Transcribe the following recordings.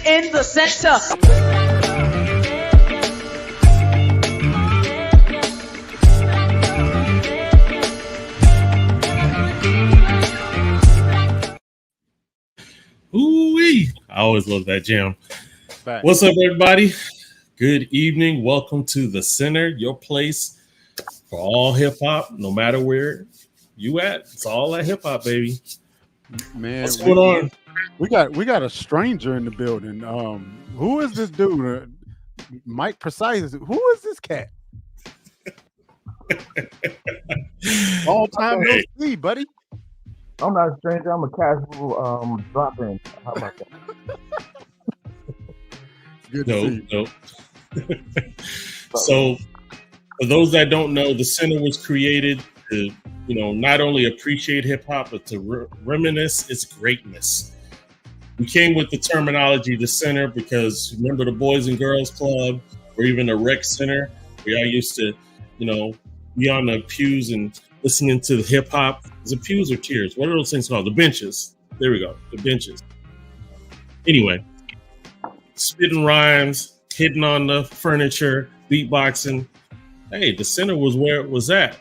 In the center. Ooh-wee. I always love that jam. Right. What's up, everybody? Good evening. Welcome to The Center, your place for all hip-hop, no matter where you at. It's all that hip-hop, baby. Man, what's going on? We got a stranger in the building. Who is this dude? Mike Precise. Who is this cat? All time no see, buddy. I'm not a stranger. I'm a casual drop-in. How about that? Good to see you. So, for those that don't know, the Center was created to, not only appreciate hip-hop, but to reminisce its greatness. We came with the terminology, the Center, because remember the Boys and Girls Club or even the Rec Center, where I used to, be on the pews and listening to the hip hop. Is it pews or tiers? What are those things called? The benches. There we go. The benches. Anyway, spitting rhymes, hitting on the furniture, beatboxing. Hey, the Center was where it was at.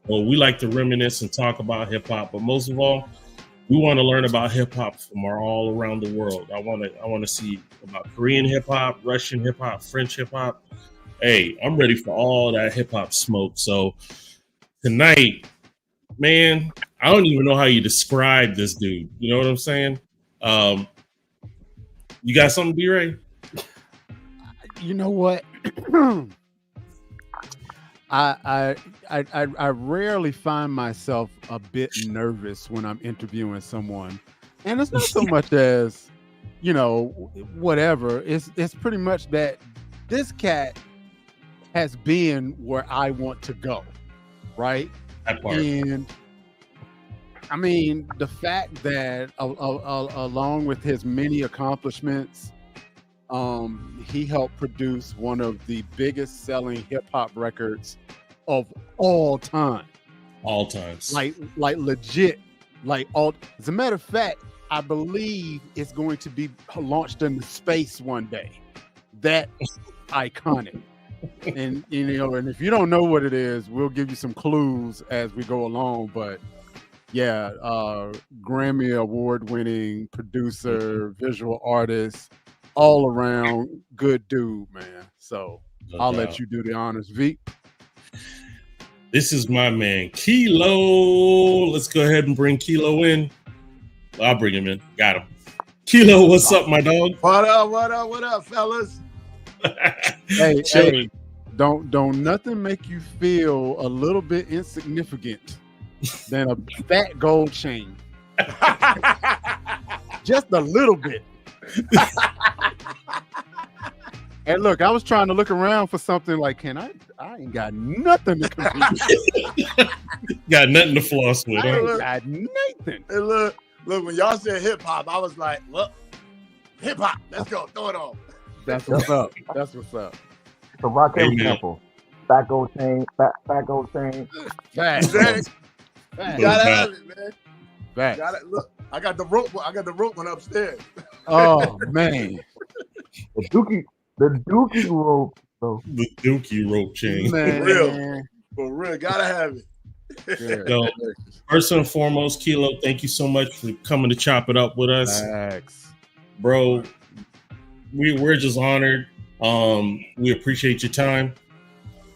Well, we like to reminisce and talk about hip hop, but most of all, we want to learn about hip hop from all around the world. I want to see about Korean hip hop, Russian hip hop, French hip hop. Hey, I'm ready for all that hip hop smoke. So tonight, man, I don't even know how you describe this dude. You know what I'm saying? You got something, B-Ray? You know what? I rarely find myself a bit nervous when I'm interviewing someone, and it's not so much as whatever. It's pretty much that this cat has been where I want to go, right? That part. And I mean the fact that along with his many accomplishments, he helped produce one of the biggest selling hip hop records of all time. All times. Like legit. As a matter of fact, I believe it's going to be launched into space one day. That's iconic. And and if you don't know what it is, we'll give you some clues as we go along. But yeah, Grammy award-winning producer, visual artist, all around good dude, man. So I'll let you do the honors, V. This is my man, Kilo. Let's go ahead and bring Kilo in. I'll bring him in. Got him. Kilo, what's up, my dog? What up, fellas? Hey, don't nothing make you feel a little bit insignificant than a fat gold chain. Just a little bit. And look, I was trying to look around for something like, I ain't got nothing to compete. Got nothing to floss with. I ain't got nothing. Hey, look, when y'all said hip hop, I was like, look, hip hop, let's go, throw it on. That's what's up. That's what's up. So rock every sample. Fat gold chain, fat gold chain. Facts. Gotta have it, man. Facts. Look, I got the rope one upstairs. Oh man. The dookie rope. So. The dookie rope chain. Man. For real, gotta have it. So, first and foremost, Kilo, thank you so much for coming to chop it up with us. Thanks. Bro, we're just honored. We appreciate your time.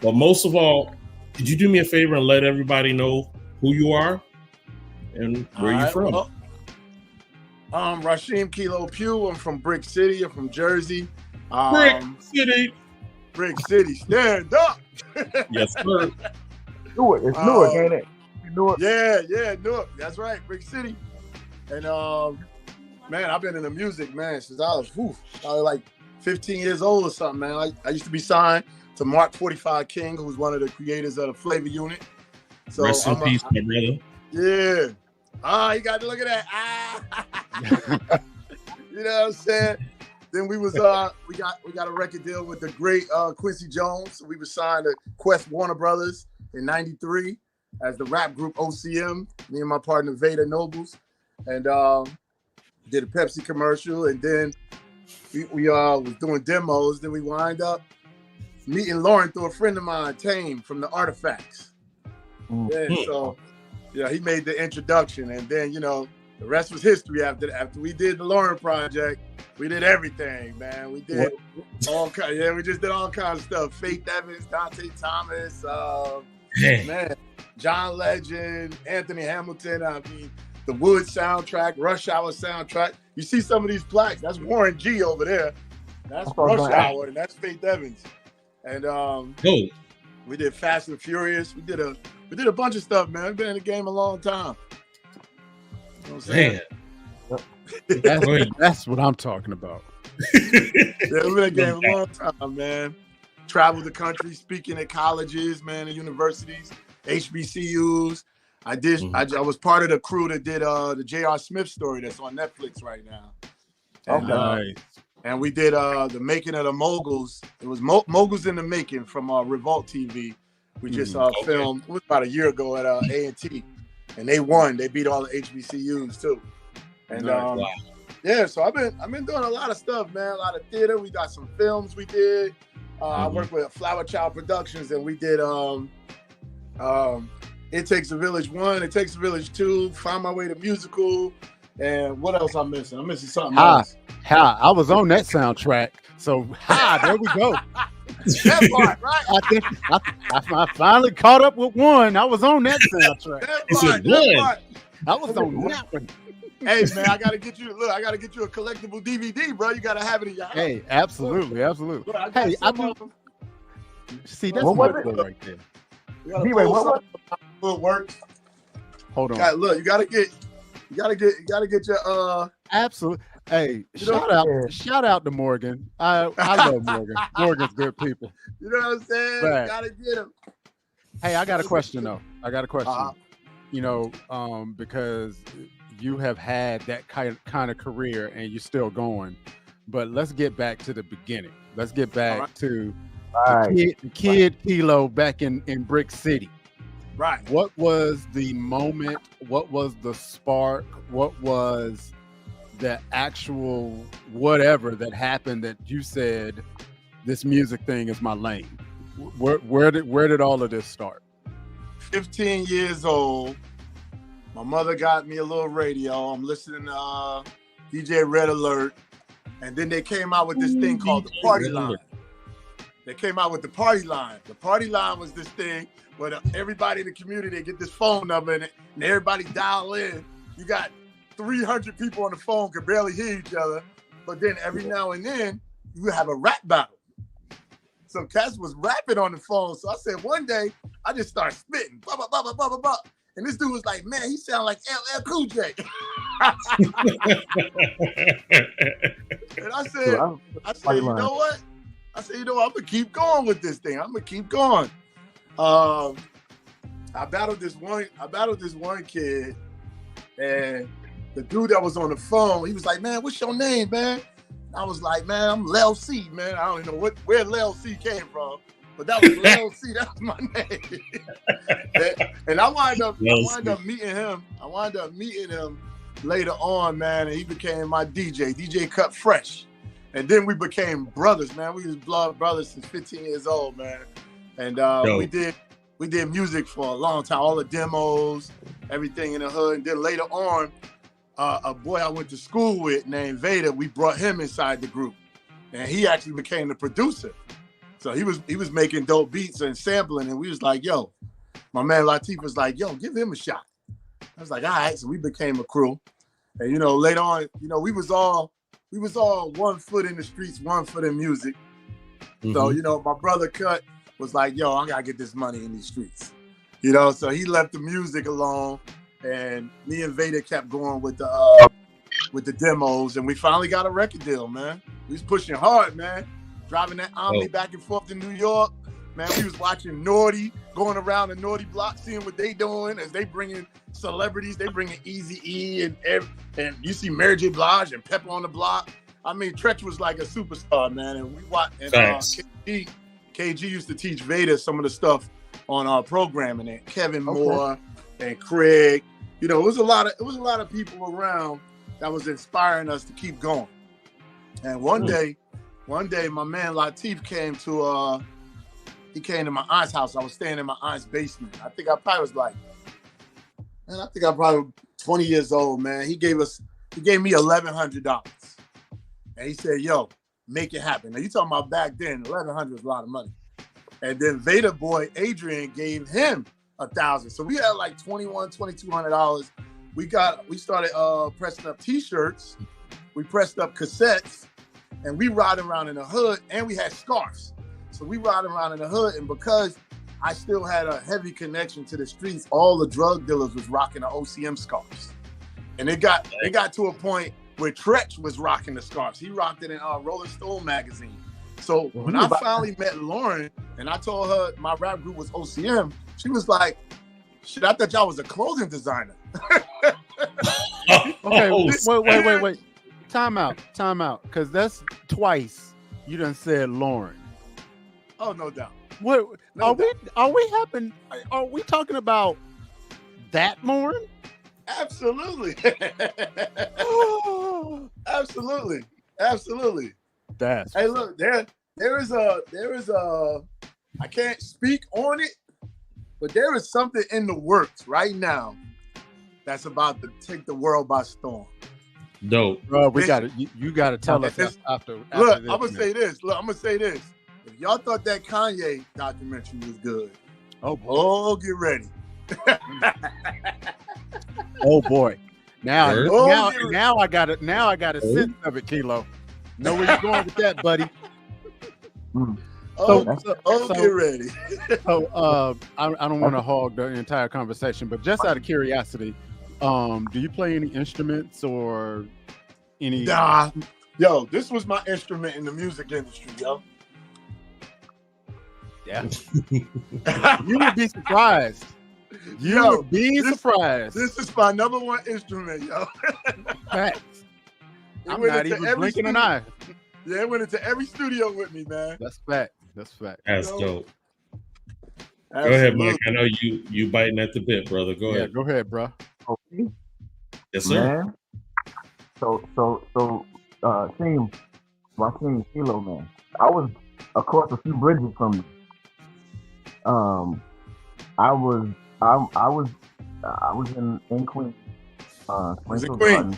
But most of all, could you do me a favor and let everybody know who you are and where you're from? Well, Rasheem Kilo Pugh. I'm from Brick City. I'm from Jersey. City. Brick City, stand up. Yes, sir. Newark, it's Newark, ain't it? Newark. Yeah, Newark. That's right, Brick City. And man, I've been in the music, man, since I was like 15 years old or something, man. I used to be signed to Mark 45 King, who's one of the creators of the Flavor Unit. So rest in peace, my brother. Yeah. You got to look at that. You know what I'm saying? Then we was we got a record deal with the great Quincy Jones. We were signed to Quest Warner Brothers in '93 as the rap group OCM. Me and my partner Veda Nobles, and did a Pepsi commercial. And then we was doing demos. Then we wind up meeting Lauryn through a friend of mine, Tame from the Artifacts. Yeah, so he made the introduction, and then the rest was history. After we did the Lauryn project, we did everything, man. We did all kinds. Yeah, we just did all kinds of stuff. Faith Evans, Dante Thomas, man, John Legend, Anthony Hamilton. I mean, the Wood soundtrack, Rush Hour soundtrack. You see some of these plaques. That's Warren G over there. That's Rush Hour, and that's Faith Evans. And we did Fast and Furious. We did a bunch of stuff, man. We've been in the game a long time. You know what I'm saying? That's what I'm talking about. Yeah, we've been in the game a long time, man. Traveled the country, speaking at colleges, man, and universities, HBCUs. I was part of the crew that did the J.R. Smith story that's on Netflix right now. And, and we did the making of the Moguls. It was Moguls in the Making from Revolt TV. We just filmed. It was about a year ago at A&T, and they won. They beat all the HBCUs too. And so I've been doing a lot of stuff, man. A lot of theater. We got some films we did. I worked with Flower Child Productions, and we did It Takes a Village 1, It Takes a Village 2, Find My Way to Musical, and what else I'm missing? I'm missing something else. I was on that soundtrack. So there we go. That part, right? I finally caught up with one. I was on that soundtrack. That part. I was on that one. Hey man, I gotta get you a collectible DVD, bro. You gotta have it in your house. Hey, absolutely. Look, Hey, see, that's my goal right there. What works? Hold on. Look, you gotta get your Absolutely. Hey, shout out to Morgan. I love Morgan. Morgan's good people. You know what I'm saying? Right. Gotta get him. Hey, I got a question though. Because you have had that kind of career and you're still going. But let's get back to the beginning. Let's get back to the kid Kilo back in Brick City. Right. What was the moment? What was the spark? What was the actual whatever that happened that you said this music thing is my lane? Where did all of this start? 15 years old. My mother got me a little radio. I'm listening to DJ Red Alert. And then they came out with this thing called the Party Line. They came out with the Party Line. The Party Line was this thing where everybody in the community, they get this phone number and everybody dial in. You got 300 people on the phone, could barely hear each other. But then every now and then, you have a rap battle. So Cass was rapping on the phone. So I said, one day, I just started spitting. Blah, blah, blah, blah, blah, blah, blah. And this dude was like, man, he sound like LL Cool J. And I said, you know what? I'm going to keep going with this thing. I'm going to keep going. I battled this one kid, and the dude that was on the phone, he was like, man, what's your name, man? I was like, man, I'm Lel C, man. I don't even know where Lel C came from, but that was Lel C. That was my name. and I wind up meeting him later on, man, and he became my DJ Cut Fresh. And then we became brothers, man. We was blood brothers since 15 years old, man. And we did music for a long time, all the demos, everything in the hood. And then later on, a boy I went to school with named Veda, we brought him inside the group, and he actually became the producer. So he was making dope beats and sampling, and we was like, yo, my man Latif was like, yo, give him a shot. I was like, all right. So we became a crew. And, later on, we was all we was all 1 foot in the streets, 1 foot in music. Mm-hmm. So, you know, my brother Cut was like, yo, I gotta get this money in these streets. You know, so he left the music alone, and me and Vader kept going with the demos, and we finally got a record deal, man. We was pushing hard, man. Driving that Omni back and forth to New York. Man, we was watching Naughty, going around the Naughty block, seeing what they doing as they bringing celebrities. They bringing Eazy-E and you see Mary J. Blige and Pepper on the block. I mean, Tretch was like a superstar, man. And we watched, and KG used to teach Vader some of the stuff on our programming, and Kevin Moore and Craig. You know, it was a lot of people around that was inspiring us to keep going. And one day, my man Latif came to my aunt's house. I was staying in my aunt's basement. I think I probably was 20 years old, man. He gave me $1,100. And he said, yo, make it happen. Now you talking about back then, $1,100 was a lot of money. And then Vader boy Adrian gave him $1,000. So we had like $2,200. We started pressing up t-shirts. We pressed up cassettes, and we ride around in the hood, and we had scarves. So we ride around in the hood, and because I still had a heavy connection to the streets, all the drug dealers was rocking the OCM scarves. And it got to a point where Tretch was rocking the scarves. He rocked it in Rolling Stone magazine. So when I finally met Lauryn and I told her my rap group was OCM, she was like, shit, I thought y'all was a clothing designer. Okay, wait. Time out. Because that's twice you done said Lauryn. Oh, no doubt. What are we talking about that Lauryn? Absolutely. Absolutely. Hey, look, there is a I can't speak on it, but there is something in the works right now that's about to take the world by storm. Dope. Bro, you gotta tell us after look, this, I'm gonna say this. If y'all thought that Kanye documentary was good, get ready. Oh boy. Now I got it. Now I got a sense of it, Kilo. Know where you're going with that, buddy. Get ready. So I don't want to hog the entire conversation, but just out of curiosity, do you play any instruments or any? Nah. Yo, this was my instrument in the music industry, yo. Yeah. You would be surprised. You would be surprised. This is my number one instrument, yo. Facts. I'm not even blinking an eye. Yeah, it went into every studio with me, man. That's fact. That's dope. Absolutely. Go ahead, Mike. I know you biting at the bit, brother. Go ahead. Go ahead, bro. Okay. Yes, sir. Man. So, Rasheem Kilo, man. I was across a few bridges from you. I was in Queens. Queens.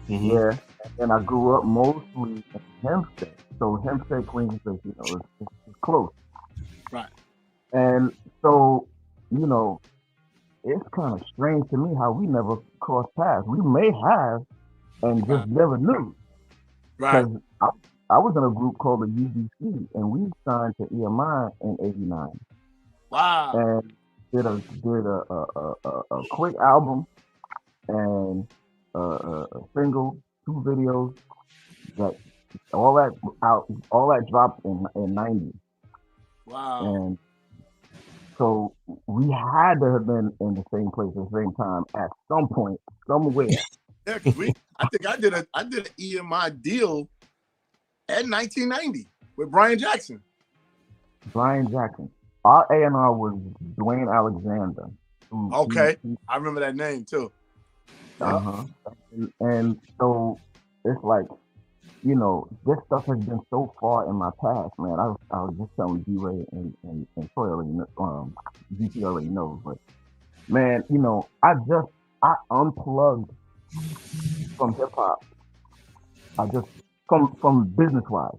Mm-hmm. Yeah, and I grew up mostly in Hempstead. So Hempstead, Queens, it's close. Right. And so, it's kind of strange to me how we never crossed paths. We may have, and just never knew. Right. Because I was in a group called the UBC, and we signed to EMI in '89. Wow. And did a quick album and a single, 2 videos. That all that dropped in '90. Wow. And so we had to have been in the same place at the same time at some point, somewhere. Yeah, because I think I did an EMI deal at 1990 with Brian Jackson. Our A&R was Dwayne Alexander. Okay. I remember that name too. Uh-huh. And so it's like, this stuff has been so far in my past, man. I was just telling D-Ray and Troy already GT already knows, but man, I unplugged from hip hop. I just from business wise,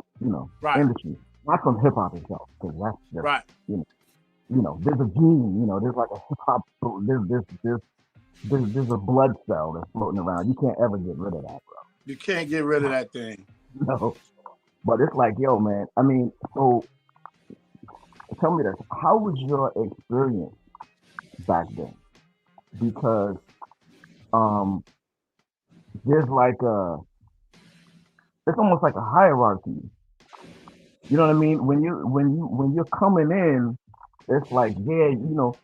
right. Industry, not from hip hop itself, because that's just, right. There's a gene, there's like a hip hop, there's a blood cell that's floating around. You can't ever get rid of that, bro. You can't get rid of that thing. No. But it's like, yo, man. I mean, so tell me this: how was your experience back then? Because there's like it's almost like a hierarchy. You know what I mean? When you're coming in, it's like, yeah, you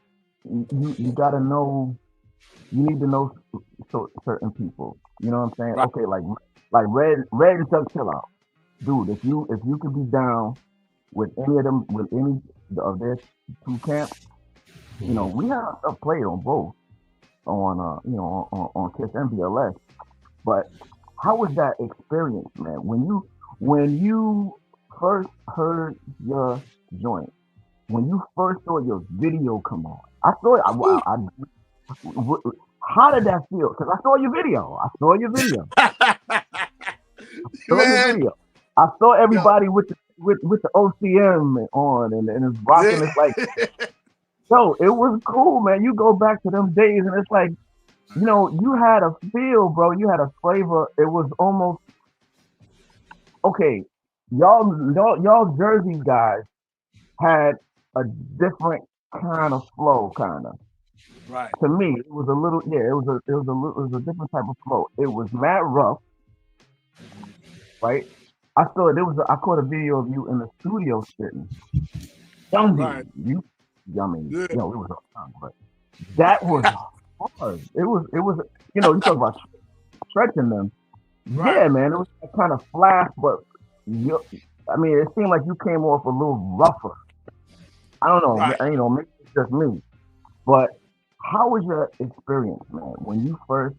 gotta know, you need to know certain people. You know what I'm saying? Right. Okay, like Red and Chuck, chill out, dude. If you could be down with any of them, with any of their two camps, we had our stuff played on both, on on Kiss and BLS. But how was that experience, man? When you first heard your joint, when you first saw your video come on, I saw it. How did that feel? Because I saw your video. I saw your video. I saw everybody with the OCM on and it's rocking. It's like, yo, it was cool, man. You go back to them days and it's like, you had a feel, bro. You had a flavor. It was almost okay. Y'all Jersey guys had a different kind of flow, kind of. Right. To me, it was a little, yeah. It was a different type of flow. It was mad rough, right? I caught a video of you in the studio spitting. Right. It was a time, but that was hard. It was, you talk about stretching them. Right. Yeah, man, it was kind of flash, but it seemed like you came off a little rougher. I don't know, right. Maybe it's just me, but how was your experience, man, when you first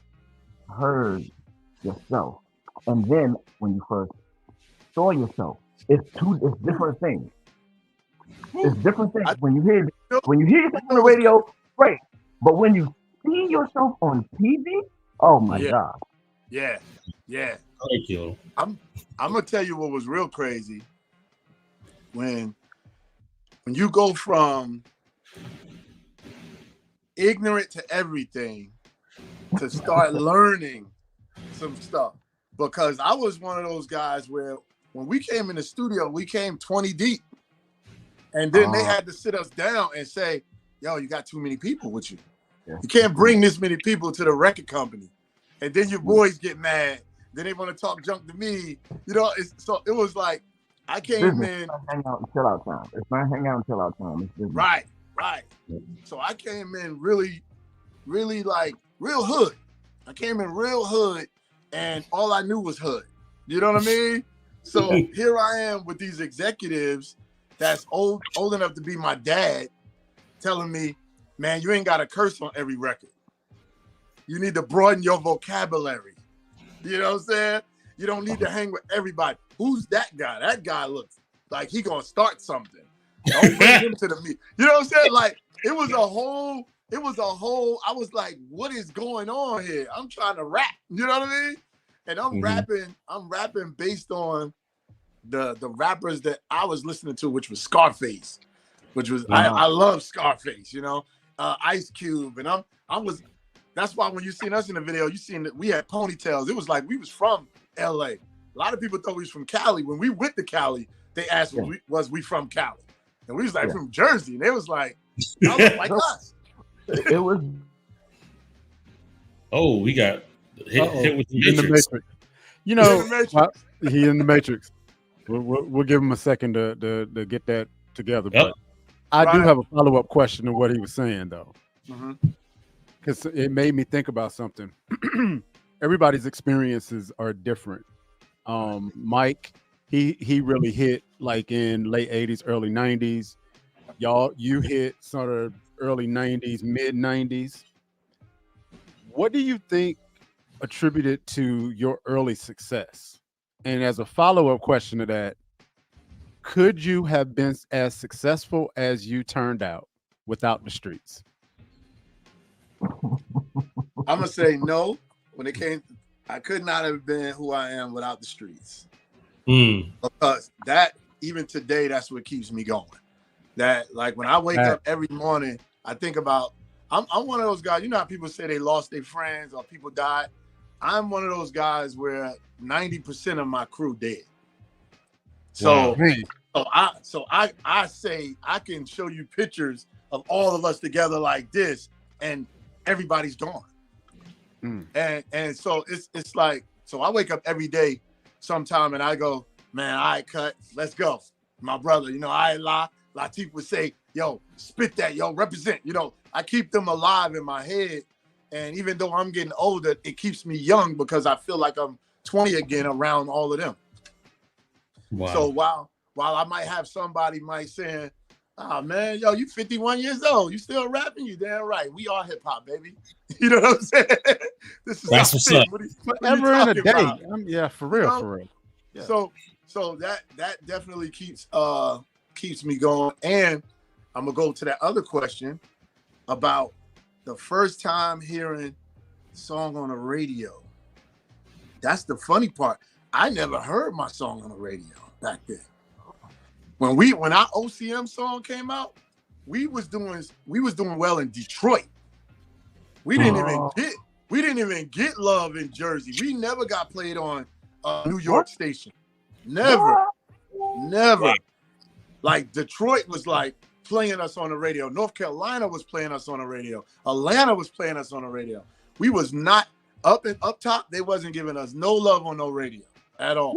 heard yourself, and then when you first saw yourself? It's different things. It's different things. When you hear yourself on the radio, great, but when you see yourself on TV, oh my God. Yeah. Thank you. I'm gonna tell you what was real crazy when you go from ignorant to everything to start learning some stuff. Because I was one of those guys where when we came in the studio, we came 20 deep. And then they had to sit us down and say, yo, you got too many people with you. Yeah. You can't bring this many people to the record company. And then your boys get mad. Then they want to talk junk to me. So it was like, I came in. Hang out and chill out time. It's not hang out and chill out time. Right. So I came in really, really like real hood. I came in real hood and all I knew was hood. You know what I mean? So here I am with these executives that's old enough to be my dad telling me, man, you ain't got to curse on every record. You need to broaden your vocabulary. You know what I'm saying? You don't need to hang with everybody. Who's that guy? That guy looks like he gonna start something. Don't bring him to the meet. You know what I'm saying? Like it was a whole, I was like, what is going on here? I'm trying to rap. You know what I mean? And I'm rapping based on the rappers that I was listening to, which was Scarface, which was I love Scarface, Ice Cube, and that's why when you seen us in the video, you seen that we had ponytails. It was like we was from LA. A lot of people thought we was from Cali. When we went to Cali, they asked was we from Cali, and we was like from Jersey, and they was like, y'all look like us. It was. Oh, we got hit with the Matrix. He in the Matrix. We'll give him a second to get that together. But I do have a follow-up question to what he was saying, though. Because it made me think about something. Everybody's experiences are different. Mike, he really hit like in late 80s, early 90s. You hit sort of early 90s, mid 90s. What do you think attributed to your early success? And as a follow-up question to that, could you have been as successful as you turned out without the streets? I'm gonna say no. When it came, I could not have been who I am without the streets. Because that, even today, that's what keeps me going. That, like, when I wake up every morning, I think about. I'm one of those guys. You know how people say they lost their friends or people died. I'm one of those guys where 90% of my crew dead. So, I say I can show you pictures of all of us together like this, and everybody's gone. And so it's like, so I wake up every day sometime and I go, man, I cut, let's go. My brother, you know, I lie. Latif would say, yo, spit that, yo, represent. You know, I keep them alive in my head. And even though I'm getting older, it keeps me young because I feel like I'm 20 again around all of them. Wow. So while I might have somebody might saying, oh man, yo, you 51 years old, you still rapping? You damn right. We are hip hop, baby. You know what I'm saying? That's what's up. Forever in a day. Yeah, for real, you know? For real. Yeah. So that definitely keeps me going. And I'm gonna go to that other question about the first time hearing song on the radio. That's the funny part. I never heard my song on the radio back then. When our OCM song came out, we was doing well in Detroit. We didn't even get love in Jersey. We never got played on a New York station. Never. Like Detroit was like playing us on the radio. North Carolina was playing us on the radio. Atlanta was playing us on the radio. We was not up top. They wasn't giving us no love on no radio at all.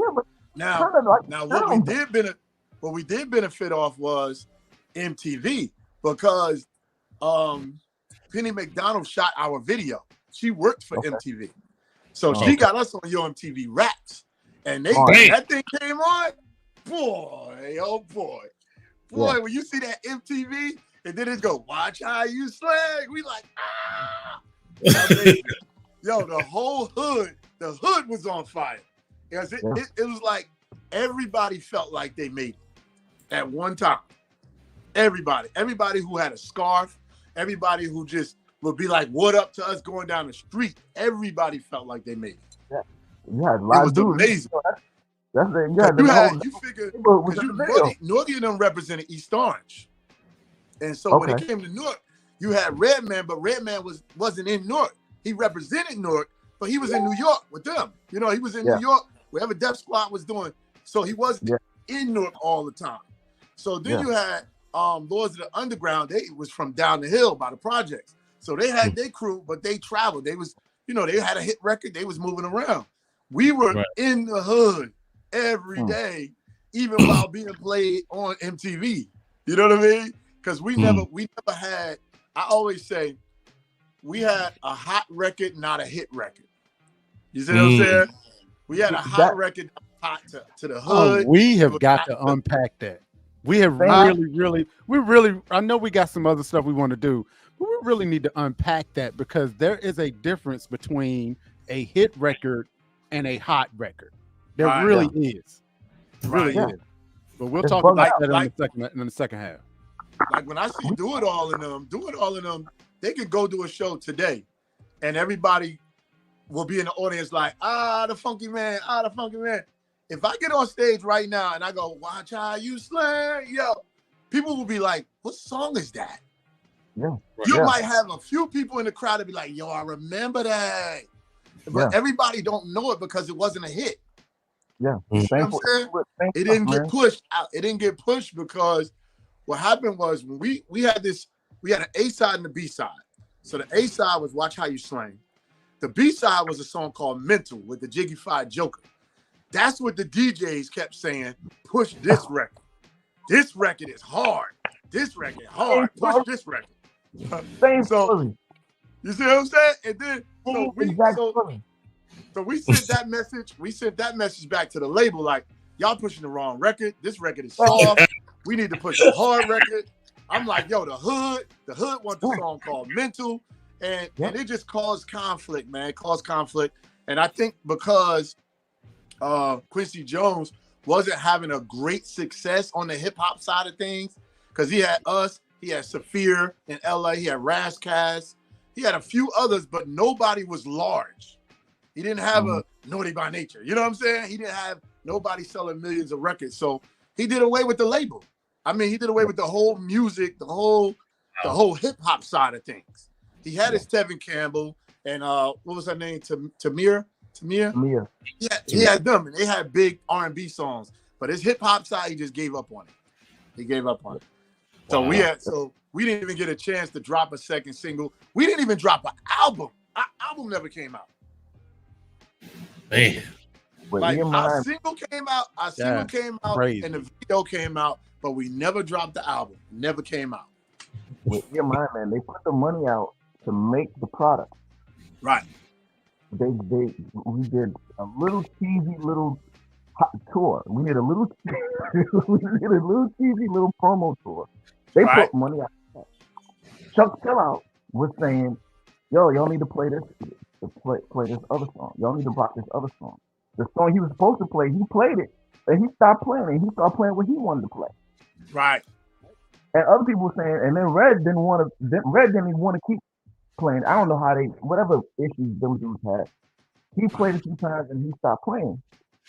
Yeah, now what we did benefit off was MTV because Penny McDonald shot our video. She worked for MTV. So she got us on Yo MTV Raps. And that thing came on, boy, oh boy. Boy, when you see that MTV, and then it go, watch how you slag. We like, ah. Yo, the hood was on fire. Because it was like everybody felt like they made it at one time. Everybody who had a scarf, everybody who just would be like, what up to us going down the street. Everybody felt like they made it. Yeah, it was amazing. You figure Northie and them represented East Orange, and so when it came to Newark, you had Redman, but Redman wasn't in Newark. He represented Newark, but he was in New York with them. You know, he was in New York, wherever Def Squad was doing. So he wasn't in Newark all the time. So then you had Lords of the Underground. They was from down the hill by the projects. So they had their crew, but they traveled. They was, you know, they had a hit record. They was moving around. We were in the hood every day, even while being played on MTV. You know what I mean? Because we never had, I always say, we had a hot record, not a hit record. You see what I'm saying? We had a hot record, hot to the hood. We have got to unpack that. We have really, I know we got some other stuff we want to do, but we really need to unpack that because there is a difference between a hit record and a hot record. There really is. Really is. But we'll talk about that in the second half. Like when I see Do It All in them, they could go do a show today and everybody will be in the audience like, the funky man. If I get on stage right now and I go, watch how you slang, yo, people will be like, what song is that? You might have a few people in the crowd that be like, yo, I remember that. But everybody don't know it because it wasn't a hit. You know what I'm saying? It didn't get pushed out. It didn't get pushed because what happened was when we had an A side and a B side. So the A side was Watch How You Slang. The B side was a song called Mental with the Jiggy-fied Joker. That's what the DJs kept saying, push this record. This record is hard. This record hard. Push this record. So you see what I'm saying? And then so we sent that message. We sent that message back to the label like, y'all pushing the wrong record. This record is soft. We need to push a hard record. I'm like, yo, the hood wants a song called Mental. And it just caused conflict, man. It caused conflict. And I think because Quincy Jones wasn't having a great success on the hip hop side of things, because he had us, he had Saphir in LA, he had Razzcast, he had a few others, but nobody was large. He didn't have a Naughty by Nature. You know what I'm saying? He didn't have nobody selling millions of records. So he did away with the label. I mean, he did away with the whole music, the whole hip hop side of things. He had his Tevin Campbell and what was her name? Tamir. Tamir. Yeah, he had them, and they had big R&B songs. But his hip hop side, he just gave up on it. He gave up on it. So we didn't even get a chance to drop a second single. We didn't even drop an album. Our album never came out. Man. Like our single came out, crazy. and the video came out, but we never dropped the album. Never came out. With your mind, man, they put the money out to make the product. Right. We did a little cheesy little tour. We did a little cheesy little promo tour. They put money out. Chuck Sellout was saying, "Yo, y'all need to play this other song. Y'all need to rock this other song." The song he was supposed to play, he played it, and he stopped playing it. He started playing what he wanted to play. Right. And other people were saying, and then Red didn't even want to keep playing. I don't know how whatever issues them dudes had. He played a few times and he stopped playing.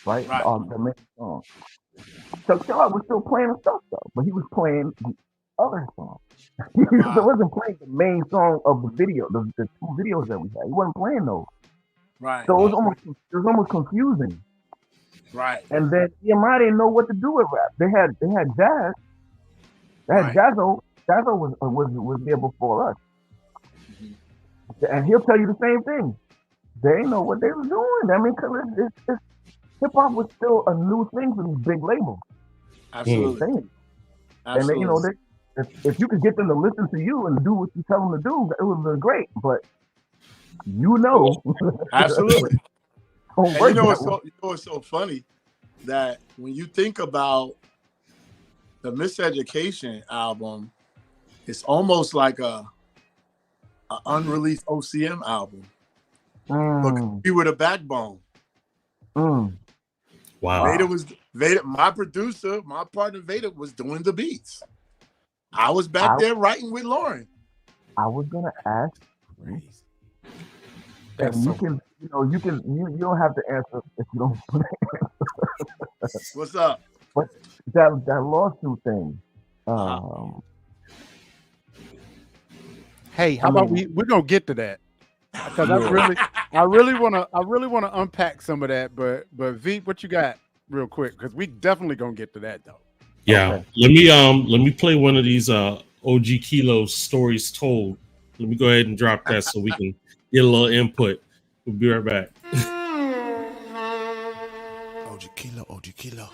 Right. The main song. So Sellout was still playing the stuff though, but he was playing the other song. He wasn't playing the main song of the video, the two videos that we had. He wasn't playing those. Right. So it was almost confusing. Right. And then EMI didn't know what to do with rap. They had Jazz. They had Jazzo. Jazzo was there before us. And he'll tell you the same thing. They didn't know what they were doing. I mean, because hip hop was still a new thing for these big labels. Absolutely. And then, if you could get them to listen to you and do what you tell them to do, it would be great. But absolutely. And what's so funny that when you think about the Miseducation album, it's almost like a unreleased OCM album. But we were the backbone. Wow. Vader, my producer, my partner Vader was doing the beats. I was back there writing with Lauryn. I was gonna ask. And you don't have to answer if you don't want to answer. What's up? But that lawsuit thing. Hey, how about we're gonna get to that? Because I really wanna unpack some of that, but V, what you got real quick? Because we definitely gonna get to that though. Yeah. Okay. Let me play one of these OG Kilo stories told. Let me go ahead and drop that so we can get a little input. We'll be right back. OG Kilo. OG Kilo,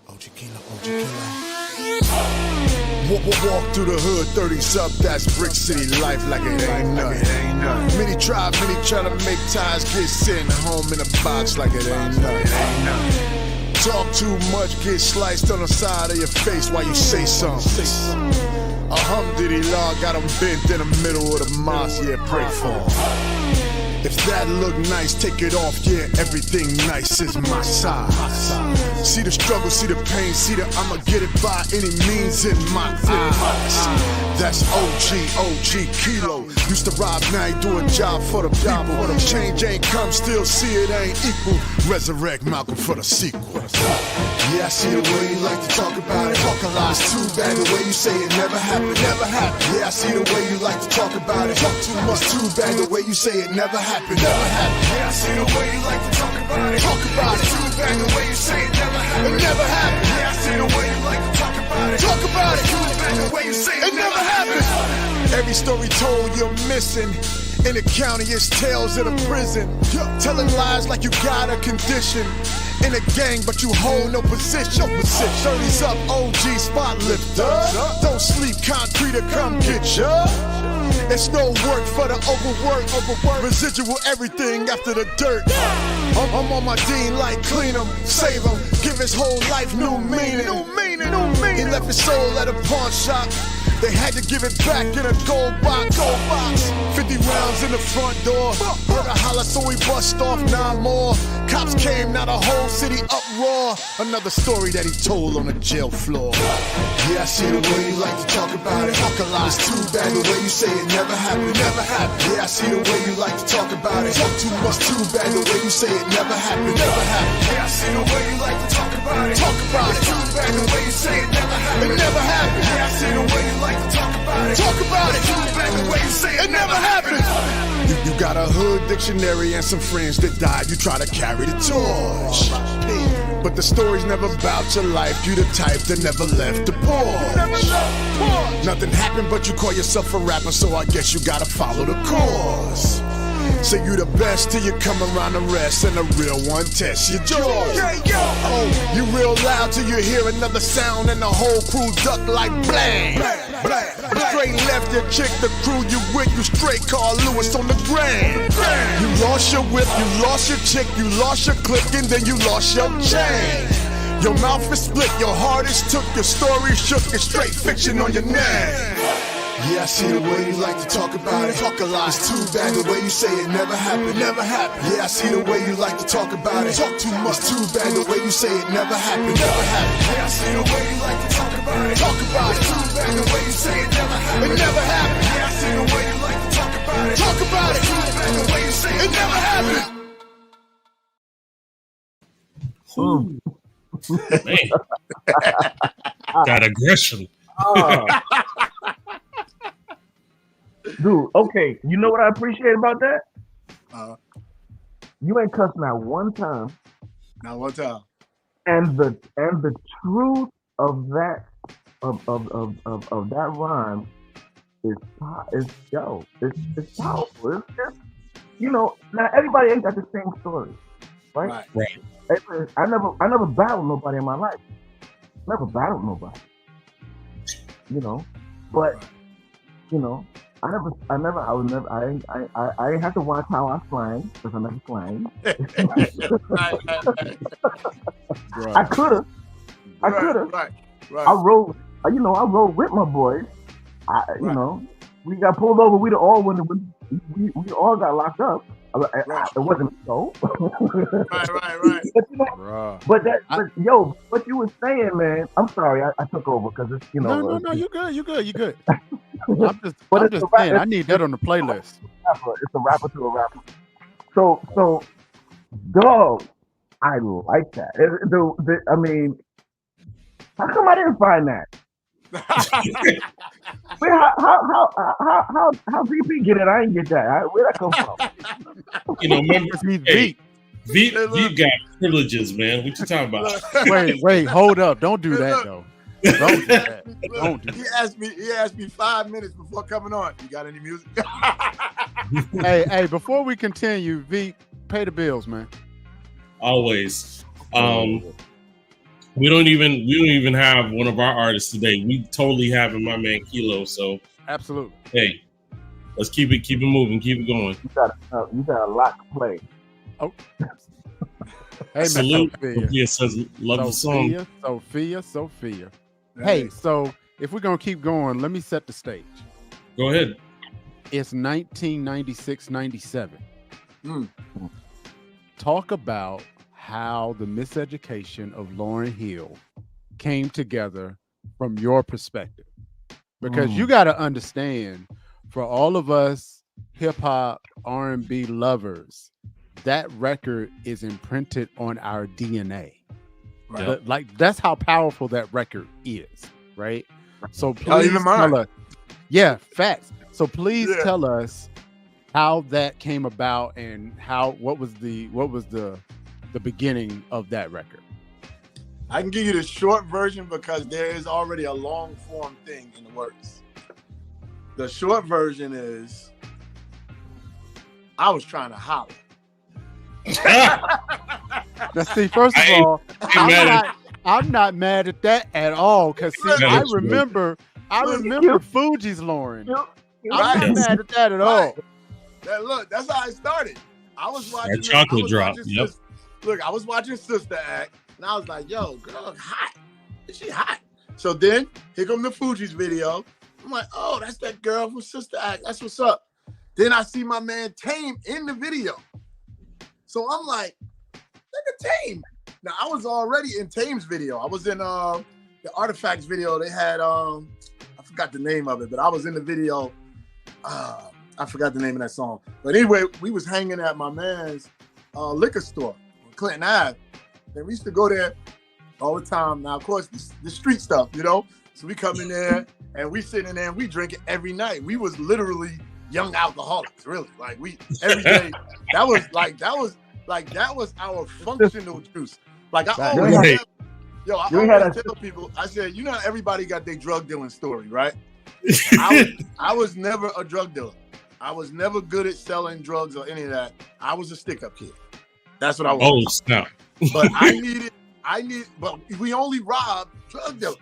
OG Kilo. Walk through the hood, 30s up, that's Brick City life like it ain't nothing. Many try to make ties, get sent home in a box like it ain't nothing. Talk too much, get sliced on the side of your face while you say something. Alhamdulillah, got them bent in the middle of the mosque, yeah, pray for them. If that look nice, take it off, yeah, everything nice is my side. See the struggle, see the pain, see the I'ma get it by any means in my eyes. That's OG Kilo. Used to rob, now he do a job for the people. Change ain't come, still see it ain't equal. Resurrect Malcolm for the sequel. Yeah, I see the way you like to talk about it. Talk a lot, it's too bad the way you say it never happened. Yeah, I see the way you like to talk about it. Talk too much, too bad the way you say it never happened. Yeah, I see the way you like to talk about it. Talk about it. Too bad the way you say it never happened. It never happened. Yeah, I see the way you like to talk about it. Talk about it. Too bad the way you say it never happened. Every story told you're missing. In the county, it's tales of the prison. Telling lies like you got a condition. In a gang, but you hold no position. 30's up, OG spot lifter. Don't sleep, concrete to come get ya. It's no work for the overwork. Residual everything after the dirt. I'm on my Dean like clean him, save him, give his whole life new meaning. He left his soul at a pawn shop. They had to give it back in a gold box. 50 rounds in the front door. Heard a holler, so we bust off 9 more. Cops came, now the whole city uproar. Another story that he told on the jail floor. Yeah, I see the way you like to talk about it. Talk a lot, it's too bad the way you say it never happened. Yeah, I see the way you like to talk about it. Talk too much, too bad the way you say it never happened. Yeah, I see the way you like to talk about it. Talk about it. Too bad the way you say it never happened. It never happened. Yeah, I see the way you like to talk about it. Talk about it. Too bad the way you say it never happened. got a hood dictionary and some friends that died. You try to carry the torch. But the story's never about your life. You the type that never left the porch. Nothing happened, but you call yourself a rapper, so I guess you gotta follow the course. Say you the best till you come around the rest, and a real one test your jaws. Oh, you real loud till you hear another sound, and the whole crew duck like blang. Straight left your chick, the crew you with, you straight Carl Lewis on the grand. You lost your whip, you lost your chick, you lost your click, and then you lost your chain. Your mouth is split, your heart is took, your story shook, it's straight fiction on your name. Yeah, I see the way you like to talk about it. Talk a lot. It's too bad the way you say it never happened. Never happened. Yeah, I see the way you like to talk about it. Talk too much. It's too bad the way you say it never happened. Never happened. Yeah, I see the way you like to talk about it. Talk about it. It's too bad the way you say it never happened. It never happened. Yeah, I see the way you like to talk about it. Talk about it. It's too bad the way you say it never happened. Man. That aggression. Dude, okay, you know what I appreciate about that? You ain't cussed not one time. Not one time. And the truth of that of that rhyme is powerful. It's just, you know, now everybody ain't got the same story, right? I never battled nobody in my life. Never battled nobody. You know, but you know, I ain't have to watch how I slang because I never slang. I could have. Right. I rode with my boys. You know, we got pulled over. We all got locked up. It wasn't so. Right. But what you were saying, man. I'm sorry, I took over because it's No, you good. I'm just saying, I need that on the playlist. It's a rapper to a rapper. So, dog, I like that. I mean, how come I didn't find that? Wait, how VP get it? I didn't get that. Where'd that come from? You know, remember V got privileges, man. What you talking about? Wait, hold up. Don't do that though. Don't do that. He asked me 5 minutes before coming on. You got any music? Hey, before we continue, V, pay the bills, man. Always. We don't even have one of our artists today. We totally having my man Kilo. So absolutely. Hey, let's keep it moving, keep it going. You got a lot to play. Oh. Hey, salute. Sophia says love the song. Sophia. Hey, so if we're gonna keep going, let me set the stage. Go ahead. It's 1996-97. Talk about how the Miseducation of Lauryn Hill came together from your perspective. Because you got to understand, for all of us hip-hop, R&B lovers, that record is imprinted on our DNA. Right. Like, that's how powerful that record is, right? So please tell us. Yeah, facts. So please tell us how that came about and what was the beginning of that record. I can give you the short version because there is already a long form thing in the works. The short version is I was trying to holler. Now, see, first of all, I'm not mad at that at all. Because I remember Fuji's Lauryn. I'm not mad at that at all. Look, that's how it started. I was watching that chocolate drop. Yep. Look, I was watching Sister Act, and I was like, "Yo, girl, hot. Is she hot?" So then, here come the Fuji's video. I'm like, "Oh, that's that girl from Sister Act. That's what's up." Then I see my man Tame in the video. So I'm like, "Look at Tame." Now I was already in Tame's video. I was in the Artifacts video. They had I forgot the name of it, but I was in the video. I forgot the name of that song. But anyway, we was hanging at my man's liquor store on Clinton Ave. And we used to go there all the time. Now, of course, the street stuff, you know? So we come in there and we sitting in there and we drink it every night. We was literally young alcoholics, really. Like we every day, that was our functional juice. Like I always tell people, I said, you know, everybody got their drug dealing story, right? I was never a drug dealer. I was never good at selling drugs or any of that. I was a stick-up kid. That's what I was. Oh, snap. But but we only robbed drug dealers.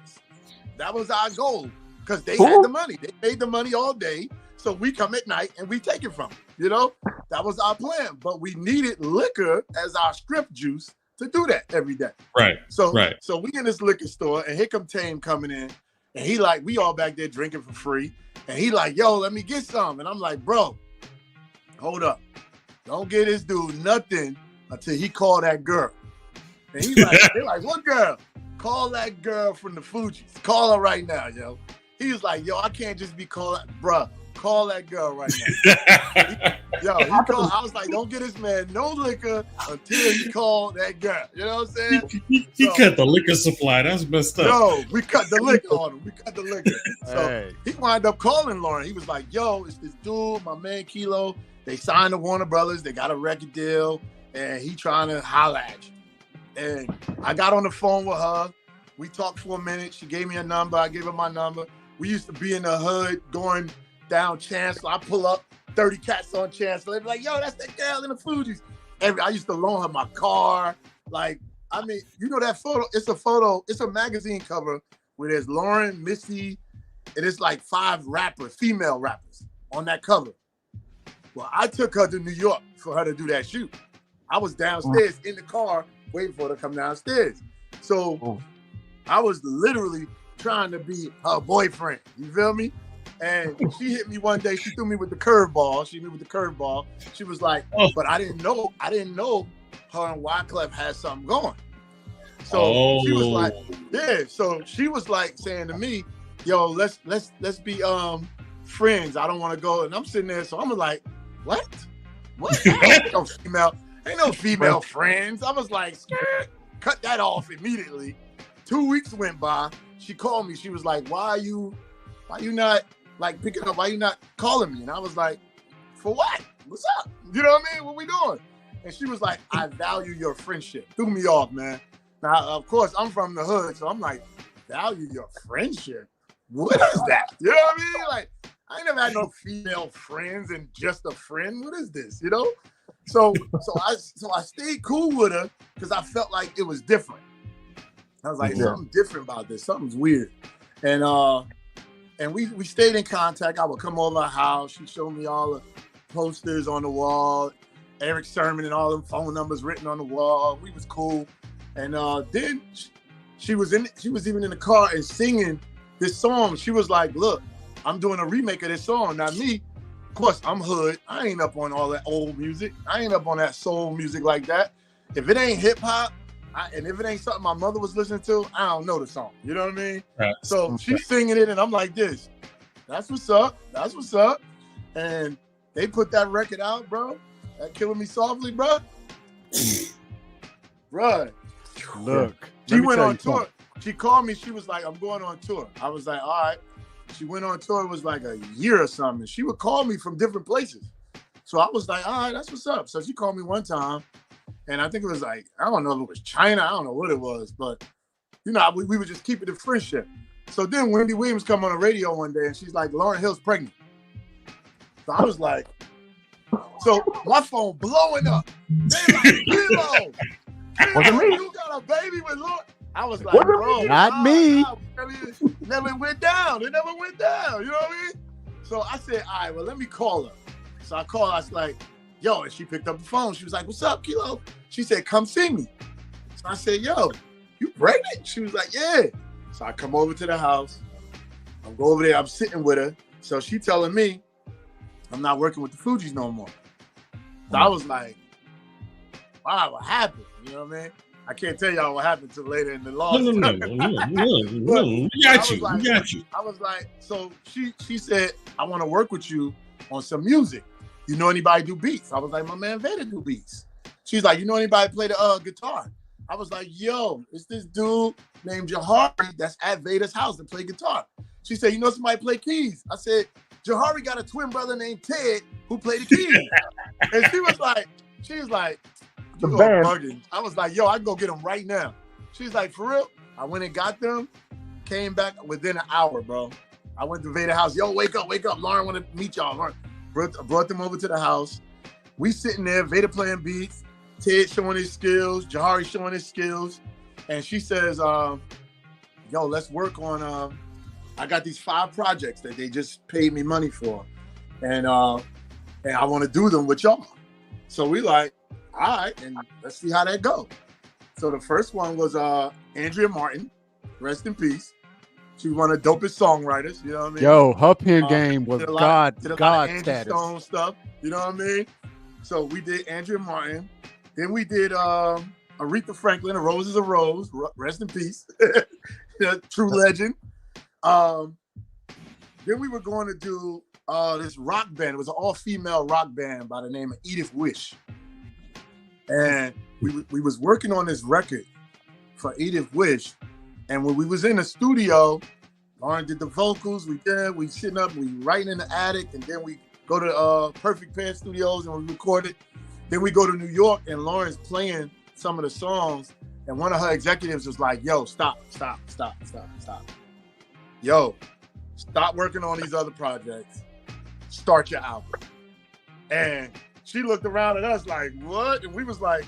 That was our goal because they had the money. They made the money all day. So we come at night and we take it from them. You know, that was our plan. But we needed liquor as our strip juice to do that every day. Right. So we in this liquor store and here come Tame coming in. And he like, we all back there drinking for free. And he like, yo, let me get some. And I'm like, bro, hold up. Don't get this dude nothing until he call that girl. And he's like, they're like, what girl? Call that girl from the Fugees. Call her right now, yo. He was like, yo, I can't just be calling, bruh. Call that girl right now. I was like, don't get this man no liquor until he called that girl. You know what I'm saying? He cut the liquor supply. That's messed up. No, we cut the liquor on him. We cut the liquor. So he wound up calling Lauryn. He was like, yo, it's this dude, my man Kilo. They signed to Warner Brothers. They got a record deal. And he trying to holler at you. And I got on the phone with her. We talked for a minute. She gave me a number. I gave her my number. We used to be in the hood going down Chancellor. I pull up 30 cats on Chancellor. They be like, yo, that's that girl in the Fugees. I used to loan her my car. Like, I mean, you know that photo? It's a magazine cover where there's Lauryn, Missy, and it's like 5 female rappers on that cover. Well, I took her to New York for her to do that shoot. I was downstairs in the car waiting for her to come downstairs. So I was literally trying to be her boyfriend. You feel me? And she hit me one day. She threw me with the curveball. She was like, but I didn't know her and Wyclef had something going. So she was like, yeah. So she was like saying to me, yo, let's be friends. I don't want to go. And I'm sitting there. So I'm like, what? Ain't no female friends. I was like, cut that off immediately. 2 weeks went by. She called me. She was like, why you not like picking up? Why you not calling me? And I was like, for what? What's up? You know what I mean? What we doing? And she was like, I value your friendship. Threw me off, man. Now, of course, I'm from the hood, so I'm like, value your friendship? What is that? You know what I mean? Like, I ain't never had no female friends and just a friend. What is this? You know? So I stayed cool with her because I felt like it was different. I was like, something different about this. Something's weird. And we stayed in contact. I would come over her house. She showed me all the posters on the wall, Eric Sermon and all them phone numbers written on the wall. We was cool. And then she was even in the car and singing this song. She was like, look, I'm doing a remake of this song. Now me, of course, I'm hood. I ain't up on all that old music. I ain't up on that soul music like that. If it ain't hip hop, and if it ain't something my mother was listening to, I don't know the song. You know what I mean? Right. So she's singing it, and I'm like this. That's what's up. That's what's up. And they put that record out, bro. That Killing Me Softly, bro. Bro. Look. She went on tour. She called me. She was like, I'm going on tour. I was like, all right. She went on tour. It was like a year or something. She would call me from different places. So I was like, all right, that's what's up. So she called me one time. And I think it was like, I don't know if it was China. I don't know what it was. But, you know, we were just keeping the friendship. So then Wendy Williams come on the radio one day and she's like, Lauryn Hill's pregnant. So I was like, so my phone blowing up. They like, Kilo, you got a baby with Lauryn? I was like, bro. Not me. Never went down. It never went down. You know what I mean? So I said, all right, well, let me call her. So I called her. I was like, yo, and she picked up the phone. She was like, what's up, Kilo? She said, come see me. So I said, yo, you pregnant? She was like, yeah. So I come over to the house. I go over there. I'm sitting with her. So she telling me I'm not working with the Fugees no more. So I was like, wow, what happened? You know what I mean? I can't tell y'all what happened till later in the law. No. We got you. I was like, so she said, I want to work with you on some music. You know anybody do beats? I was like, my man Vader do beats. She's like, you know anybody play the guitar? I was like, yo, it's this dude named Jahari that's at Vader's house to play guitar. She said, you know somebody play keys? I said, Jahari got a twin brother named Ted who played the keys. And she was like, you are bugging. I was like, yo, I can go get them right now. She's like, for real? I went and got them, came back within an hour, bro. I went to Vader house. Yo, wake up. Lauryn want to meet y'all. Lauryn brought them over to the house. We sitting there, Vader playing beats, Ted showing his skills, Jahari showing his skills. And she says, yo, let's work on, I got these 5 projects that they just paid me money for. And I want to do them with y'all. So we like, all right, and let's see how that goes. So the first one was Andrea Martin, rest in peace. She was one of the dopest songwriters, you know what I mean? Yo, her pen game was God status. Stone stuff, you know what I mean? So we did Andrea Martin. Then we did Aretha Franklin, A Rose is a Rose, rest in peace. True legend. Then we were going to do this rock band. It was an all-female rock band by the name of Edith Wish. And we was working on this record for Edith Wish. And when we was in the studio, Lauryn did the vocals, we sitting up, we writing in the attic, and then we go to Perfect Pair Studios and we record it. Then we go to New York and Lauryn's playing some of the songs, and one of her executives was like, yo, stop. Yo, stop working on these other projects. Start your album. And she looked around at us like, what? And we was like,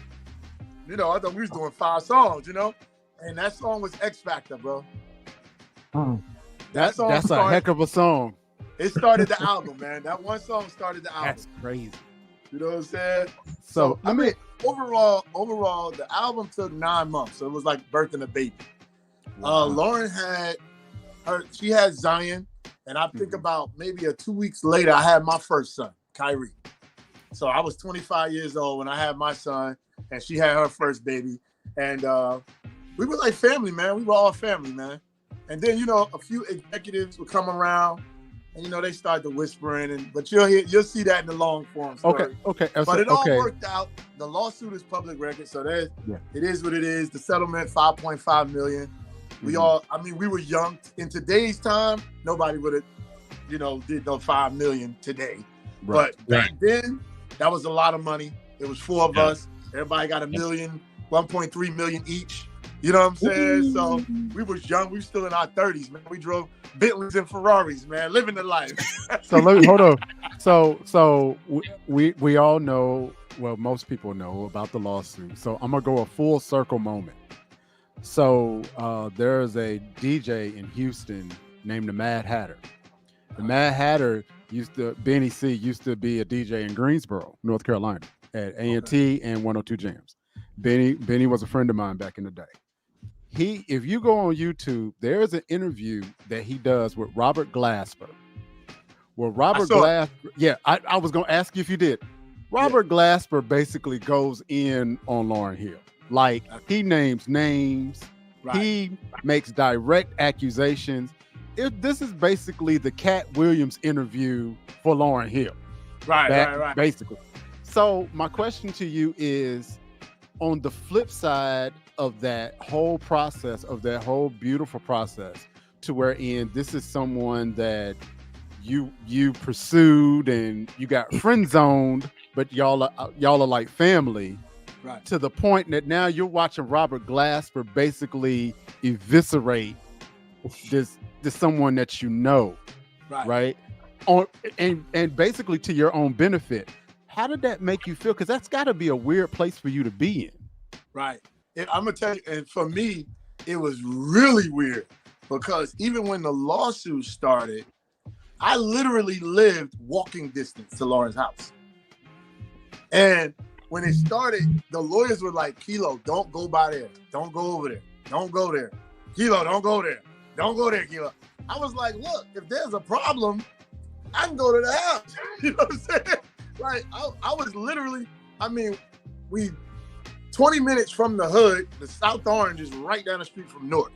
I thought we was doing 5 songs, And that song was X Factor, bro. That's a heck of a song. It started the album, man. That one song started the album. That's crazy. You know what I'm saying? So I mean, overall, the album took 9 months. So it was like birthing a baby. Wow. Lauryn she had Zion, and I think about maybe 2 weeks later, I had my first son, Kyrie. So I was 25 years old when I had my son, and she had her first baby. And we were like family, man. We were all family, man. And then, a few executives would come around, and they started to whispering, but you'll see that in the long form story. Okay. But it all worked out. The lawsuit is public record, so it is what it is. The settlement, $5.5 million. We were young. In today's time, nobody would have, did no $5 million today. Right. But back then, that was a lot of money. It was 4 of us. Everybody got $1 million, 1.3 million each. You know what I'm saying? So we was young. We were still in our 30s, man. We drove Bentleys and Ferraris, man, living the life. So let me hold on. So we all know, well, most people know about the lawsuit. So I'm gonna go a full circle moment. So there's a DJ in Houston named the Mad Hatter. The Mad Hatter Benny C used to be a DJ in Greensboro, North Carolina, at A&T and 102 Jams. Benny was a friend of mine back in the day. If you go on YouTube, there's an interview that he does with Robert Glasper. Well, Robert Glasper, I was gonna ask you if you did. Robert Glasper basically goes in on Lauryn Hill. Like, he names names, he makes direct accusations. This is basically the Cat Williams interview for Lauryn Hill. Right. Basically. So my question to you is, on the flip side of that whole process, of that whole beautiful process, to wherein this is someone that you pursued and you got friend zoned, but y'all are like family, right? To the point that now you're watching Robert Glasper basically eviscerate this someone that you know, right? And basically to your own benefit. How did that make you feel? Because that's got to be a weird place for you to be in. Right. I'm going to tell you, and for me, it was really weird because even when the lawsuit started, I literally lived walking distance to Lauryn's house. And when it started, the lawyers were like, Kilo, don't go by there. Don't go over there. Don't go there. Kilo, don't go there. Don't go there, Kilo. I was like, look, if there's a problem, I can go to the house. You know what I'm saying? Like, I was literally, 20 minutes from the hood, the South Orange is right down the street from North.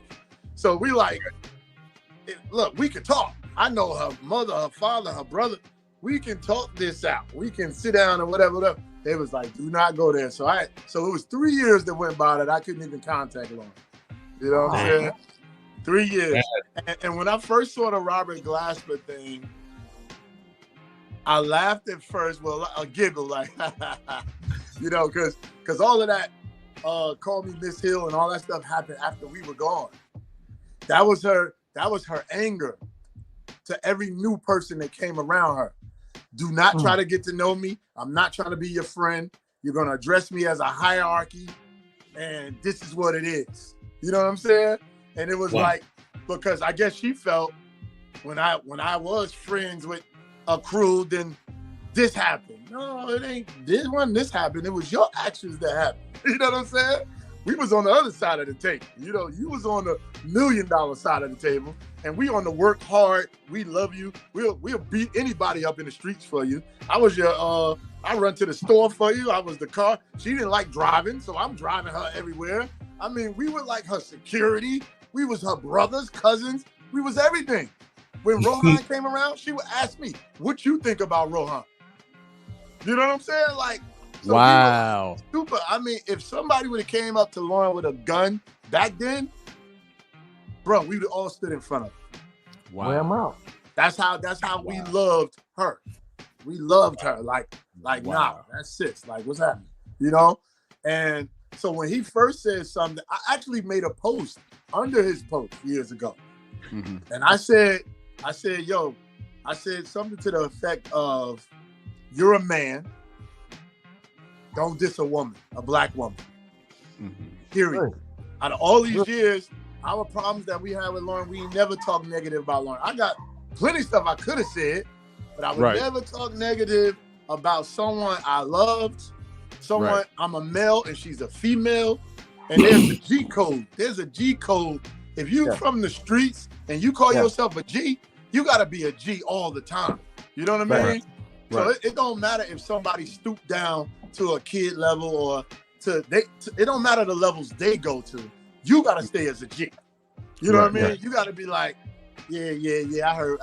So we like, look, we can talk. I know her mother, her father, her brother. We can talk this out. We can sit down and whatever. They was like, do not go there. So it was 3 years that went by that I couldn't even contact Lauryn. You know what I'm saying? 3 years. And when I first saw the Robert Glasper thing, I laughed at first, well, a giggle, like, you know, because all of that, Call Me Miss Hill and all that stuff happened after we were gone. That was her anger to every new person that came around her. Do not try to get to know me. I'm not trying to be your friend. You're going to address me as a hierarchy, and this is what it is. You know what I'm saying? And it was like, because I guess she felt when I was friends with a crew, then this happened. No, it ain't this happened. It was your actions that happened. You know what I'm saying? We was on the other side of the table. You know, you was on the $1 million side of the table, and we on the work hard. We love you. We'll beat anybody up in the streets for you. I was your I run to the store for you. I was the car. She didn't like driving, so I'm driving her everywhere. I mean, we were like her security. We was her brothers, cousins. We was everything. When Rohan came around, she would ask me, "What you think about Rohan?" You know what I'm saying? Like, so wow, super. I mean, if somebody would have came up to Lauryn with a gun back then, bro, we would all stood in front of her. Wow. Wear 'em out. That's how we loved her. We loved her. Like, nah, that's sis. Like, what's happening? You know? And so when he first said something, I actually made a post under his post years ago. Mm-hmm. And I said, yo, I said something to the effect of, you're a man. Don't diss a woman, a black woman. Mm-hmm. Period. Out of all these years, our problems that we had with Lauryn, we never talked negative about Lauryn. I got plenty of stuff I could have said, but I would never talk negative about someone I loved, someone I'm a male and she's a female, and there's a G code. There's a G code. If you from the streets and you call yourself a G, you got to be a G all the time. You know what I mean? So it don't matter if somebody stooped down to a kid level or it don't matter the levels they go to. You got to stay as a G. You know what I mean? Yeah. You got to be like, yeah,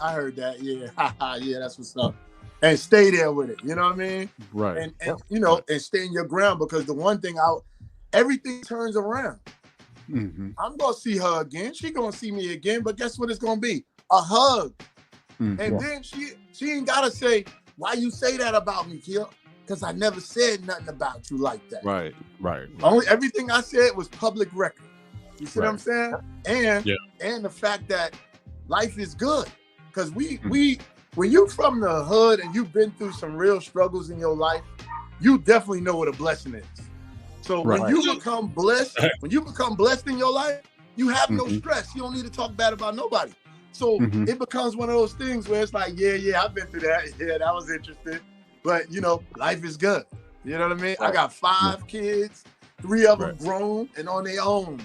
I heard that. Yeah, yeah, that's what's up. And stay there with it. You know what I mean? Right. And you know, and stay in your ground, because the one thing everything turns around. Mm-hmm. I'm going to see her again. She going to see me again, but guess what it's going to be? A hug. Mm-hmm. And then she ain't got to say, why you say that about me, Kia? Because I never said nothing about you like that. Right. Everything I said was public record. You see what I'm saying? And the fact that life is good. Because when you from the hood and you've been through some real struggles in your life, you definitely know what a blessing is. So when you become blessed, in your life, you have no stress. You don't need to talk bad about nobody. So it becomes one of those things where it's like, yeah, I've been through that. Yeah, that was interesting. But, you know, life is good. You know what I mean? I got 5 kids, 3 of them grown and on their own.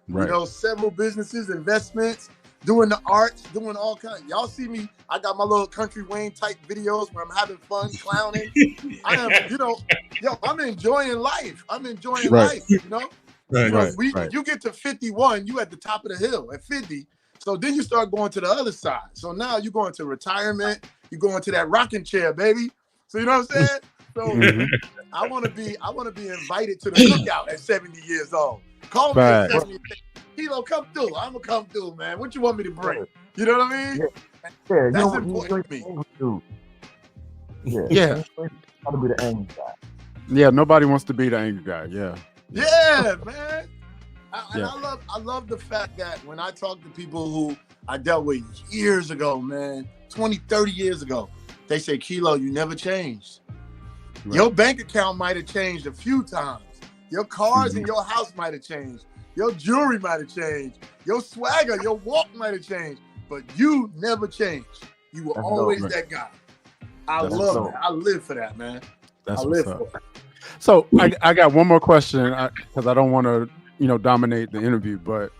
You know, several businesses, investments, doing the arts, doing all kinds. Y'all see me, I got my little Country Wayne type videos where I'm having fun, clowning. I am, you know, I'm enjoying life. Life, you know? When you get to 51, you at the top of the hill at 50. So then you start going to the other side. So now you're going to retirement. You're going to that rocking chair, baby. So you know what I'm saying? So I want to be invited to the cookout at 70 years old. Call me at 70. Kilo, come through. I'm gonna come through, man. What you want me to bring? You know what I mean? Yeah. That's important to me. Yeah. To be the angry guy. Yeah, nobody wants to be the angry guy. Yeah. Yeah, man. I love the fact that when I talk to people who I dealt with years ago, man, 20, 30 years ago, they say, Kilo, you never changed. Right. Your bank account might have changed a few times. Your cars in your house might have changed. Your jewelry might have changed. Your swagger, your walk might have changed. But you never changed. You were always that guy. I love that. I live for that, man. I live for it. So I got one more question, because I don't want to, dominate the interview. But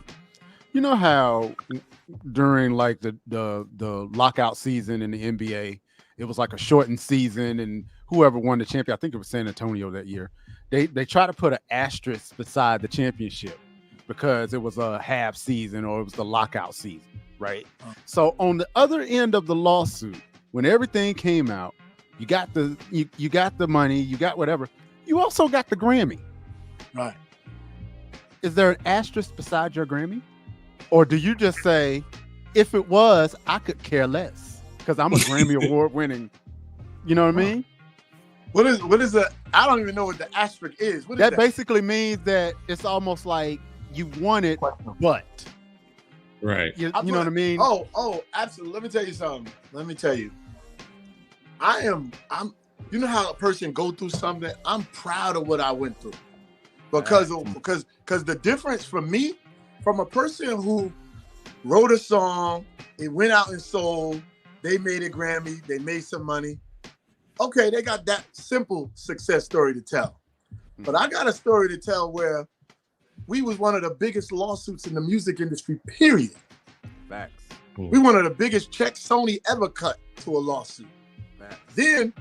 you know how during like the lockout season in the NBA, it was like a shortened season, and whoever won the champion, I think it was San Antonio that year, they try to put an asterisk beside the championship because it was a half season or it was the lockout season, right? So on the other end of the lawsuit, when everything came out, you got the money, you got whatever, you also got the Grammy. Right. Is there an asterisk beside your Grammy? Or do you just say, if it was, I could care less because I'm a Grammy award winning You know what I mean? What is the? I don't even know what the asterisk is. What is That that? basically means that it's almost like you want it, but Right. you know what I mean? Oh, absolutely. Let me tell you something. I'm. You know how a person go through something? I'm proud of what I went through because the difference for me, from a person who wrote a song, it went out and sold, they made a Grammy, they made some money. Okay, they got that simple success story to tell. But I got a story to tell where we was one of the biggest lawsuits in the music industry, period. Facts. We one of the biggest checks Sony ever cut to a lawsuit. Facts. Then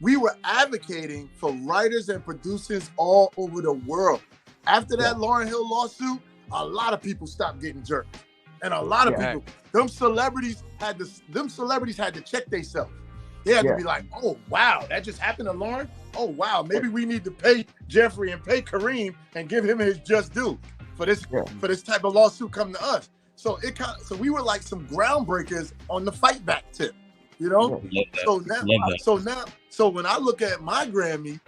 we were advocating for writers and producers all over the world. After that Lauryn Hill lawsuit, a lot of people stopped getting jerked. And a lot of people, them celebrities had to check themselves. They had to be like, oh, wow, that just happened to Lauryn? Oh, wow, maybe we need to pay Jeffrey and pay Kareem and give him his just due for this type of lawsuit coming to us. So we were like some groundbreakers on the fight back tip, you know? So when I look at my Grammy,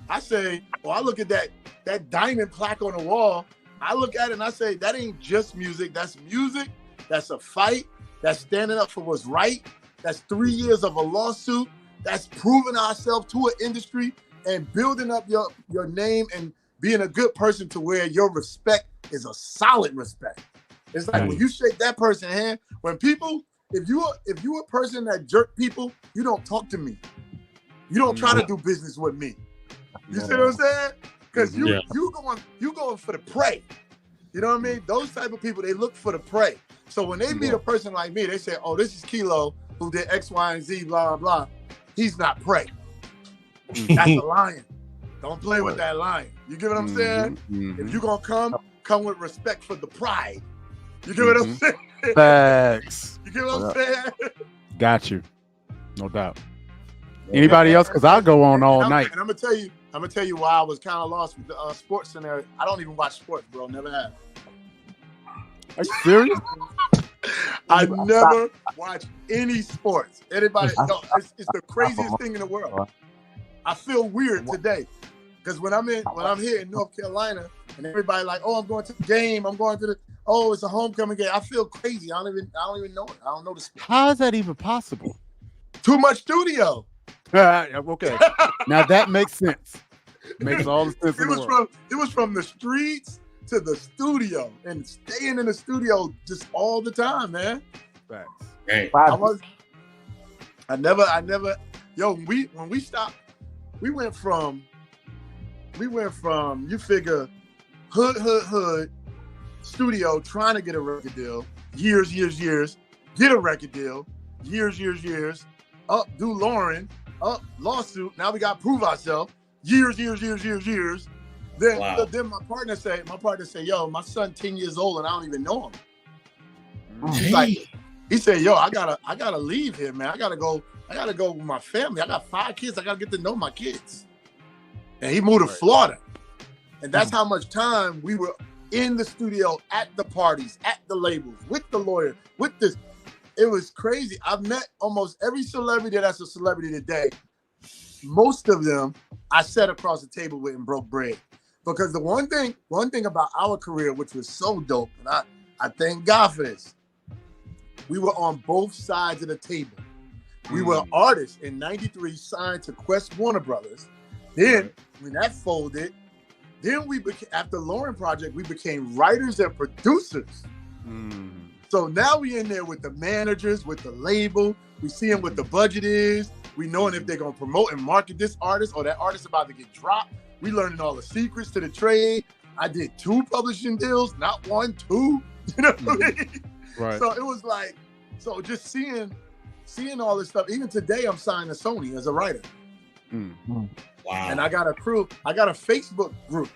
I say, I look at that diamond plaque on the wall, I look at it and I say, that ain't just music, that's music, that's a fight, that's standing up for what's right. That's 3 years of a lawsuit. That's proving ourselves to an industry and building up your name and being a good person to where your respect is a solid respect. It's like when you shake that person's hand, when people, if you a person that jerk people, you don't talk to me. You don't try to do business with me. You see what I'm saying? Because you going for the prey. You know what I mean? Those type of people, they look for the prey. So when they meet a person like me, they say, oh, this is Kilo, who did X, Y, and Z, blah, blah, blah. He's not prey. That's a lion. Don't play with that lion. You get what I'm saying? If you're going to come with respect for the pride. You get what I'm saying? Facts. You get what I'm saying? Got you. No doubt. Anybody else? Because I'll go on all night. And I'm gonna tell you why I was kind of lost with the sports scenario. I don't even watch sports, bro. Never have. Are you serious? I never watch any sports. Anybody? No, it's the craziest thing in the world. I feel weird today because when I'm here in North Carolina and everybody like, oh, I'm going to the game. I'm going to it's a homecoming game. I feel crazy. I don't even know it. I don't know the sport. How is that even possible? Too much studio. Okay. Now that makes sense. Makes all the sense in the world. It was from the streets to the studio and staying in the studio just all the time, man. Facts. Hey. I never. Yo, when we stopped, we went from. You figure, hood studio trying to get a record deal, years, get a record deal, years, up do Lauryn, up lawsuit. Now we got to prove ourselves, years. Then my partner say, yo, my son 10 years old and I don't even know him. He said, yo, I gotta leave here, man. I gotta go with my family. I got 5 kids. I gotta get to know my kids. And he moved to Florida. And that's how much time we were in the studio, at the parties, at the labels, with the lawyer, with this. It was crazy. I've met almost every celebrity that's a celebrity today. Most of them I sat across the table with and broke bread. Because the one thing about our career, which was so dope, and I thank God for this, we were on both sides of the table. We were artists in '93 signed to Quest Warner Brothers. Then when that folded, then we became, after Lauryn Project, we became writers and producers. So now we in there with the managers, with the label. We seeing what the budget is. We knowing if they're gonna promote and market this artist or that artist about to get dropped. We learning all the secrets to the trade. I did 2 publishing deals, not 1, 2. You know what I mean? Right. So it was like, just seeing all this stuff. Even today, I'm signed to Sony as a writer. Wow. And I got a crew. I got a Facebook group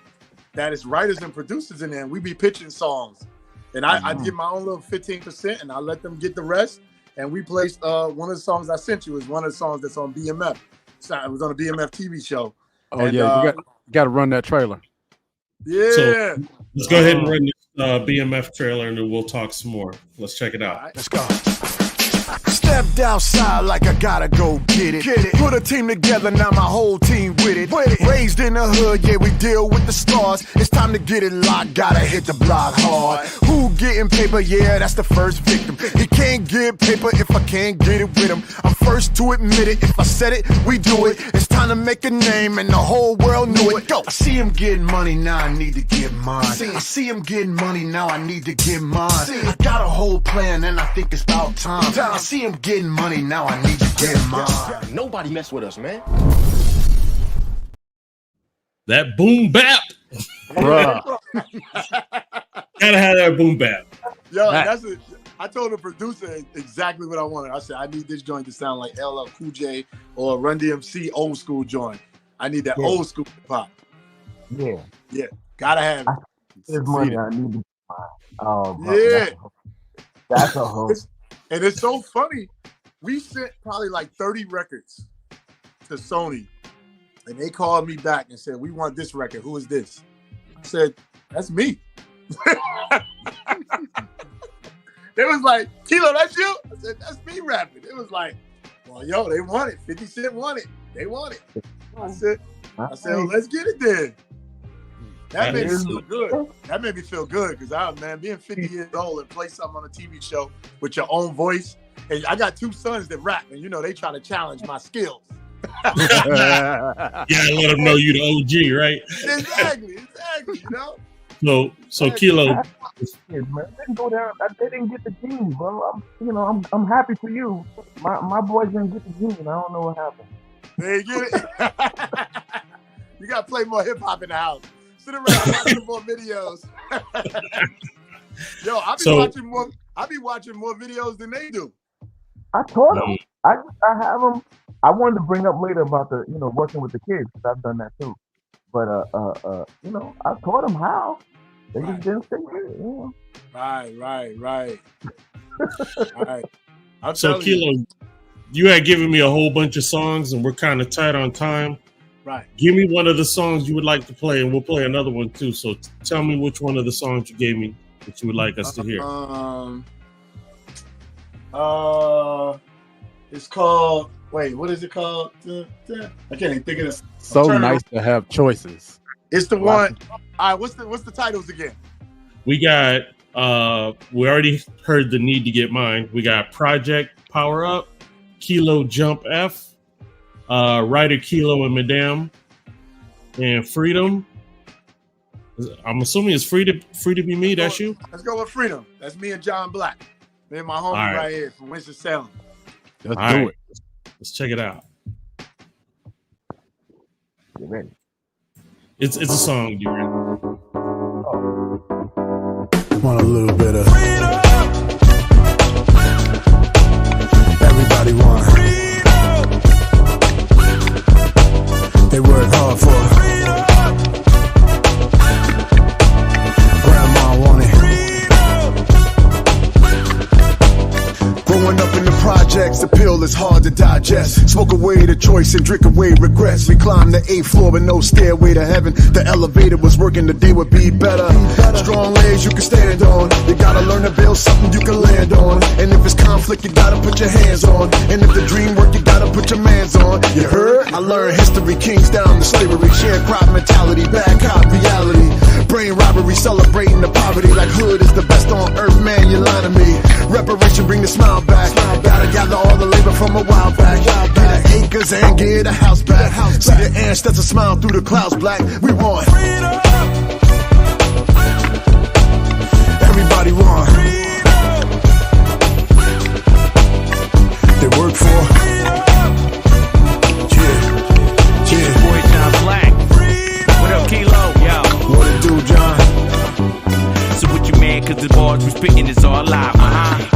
that is writers and producers in there. And we be pitching songs. And I get my own little 15% and I let them get the rest. And we placed one of the songs I sent you is one of the songs that's on BMF. So it was on a BMF TV show. Oh, and, yeah. You got to run that trailer. Yeah. So let's go ahead and run this BMF trailer and then we'll talk some more. Let's check it out. Right. Let's go. Stepped outside like I gotta go get it. Put a team together, now my whole team with it. Raised in the hood, yeah, we deal with the stars. It's time to get it locked, gotta hit the block hard. Who getting paper? Yeah, that's the first victim. He can't get paper if I can't get it with him. I'm first to admit it. If I said it, we do it. It's time to make a name and the whole world knew it. Go. I see him getting money, now I need to get mine. I see him getting money, now I need to get mine. I got a whole plan and I think it's about time. I see him getting money, now I need to get mine. Nobody mess with us, man. That boom bap. Bruh. Gotta have that boom bap. Yo, that's it. I told the producer exactly what I wanted. I said, I need this joint to sound like LL Cool J or Run DMC old school joint. I need that old school hip hop. Yeah. Yeah. Gotta have it. There's money I need to buy. Oh, bro, Yeah. That's a hope. And it's so funny. We sent probably like 30 records to Sony. And they called me back and said, we want this record. Who is this? I said, that's me. They was like, Kilo, that's you? I said, that's me rapping. It was like, well, yo, they want it. 50 Cent want it. They want it. I said, well, let's get it then. That made me feel good. That made me feel good because being 50 years old and play something on a TV show with your own voice. And I got two sons that rap, and they try to challenge my skills. Yeah, let them know you the OG, right? Exactly, So Kilo. Man, they didn't go down. They didn't get the gene, bro. I'm happy for you. My boys didn't get the gene. I don't know what happened. They get it. You gotta play more hip hop in the house. Sit around watching more videos. Yo, I be watching more videos than they do. I told them. I have them. I wanted to bring up later about the working with the kids because I've done that too. But I taught them how. They just didn't say it. Right. So Kilo, you had given me a whole bunch of songs, and we're kind of tight on time. Right. Give me one of the songs you would like to play, and we'll play another one too. So tell me which one of the songs you gave me that you would like us to hear. It's called. Wait, what is it called? I can't even think of it. So nice to have choices. It's the one. All right, what's the titles again? We got. We already heard the Need to Get Mine. We got Project Power Up, Kilo Jump F, Ryder Kilo and Madame, and Freedom. I'm assuming it's free to be me. That's you. Let's go with Freedom. That's me and John Black. Me and my homie right here from Winston-Salem. Let's do it. Let's check it out. You ready? It's a song, you ready? Want a little bit of freedom. Everybody want freedom. They work hard for freedom. Grandma wanted freedom. Growing up in the projects, the pill is hard to digest. Smoke away the choice and drink away regrets. We climbed the 8th floor with no stairway to heaven. The elevator was working, the day would be better. Strong legs you can stand on. You gotta learn to build something you can land on. And if it's conflict, you gotta put your hands on. And if the dream work, you gotta put your mans on. You heard? I learned history, kings down to slavery. Sharecrop mentality, bad cop reality. Brain robbery, celebrating the poverty. Like hood is the best on earth, man, you're lying to me. Reparation, bring the smile back. Gotta gather all the labor from a while back. Get the acres and get a house back. See the ants, that's a smile through the clouds black. We want freedom. Everybody want freedom. They work for freedom. Yeah. Boy John Black. Freedom. What up, Kilo? Yo. What it do, John? So what you mad? Cause the bars we spitting is all live.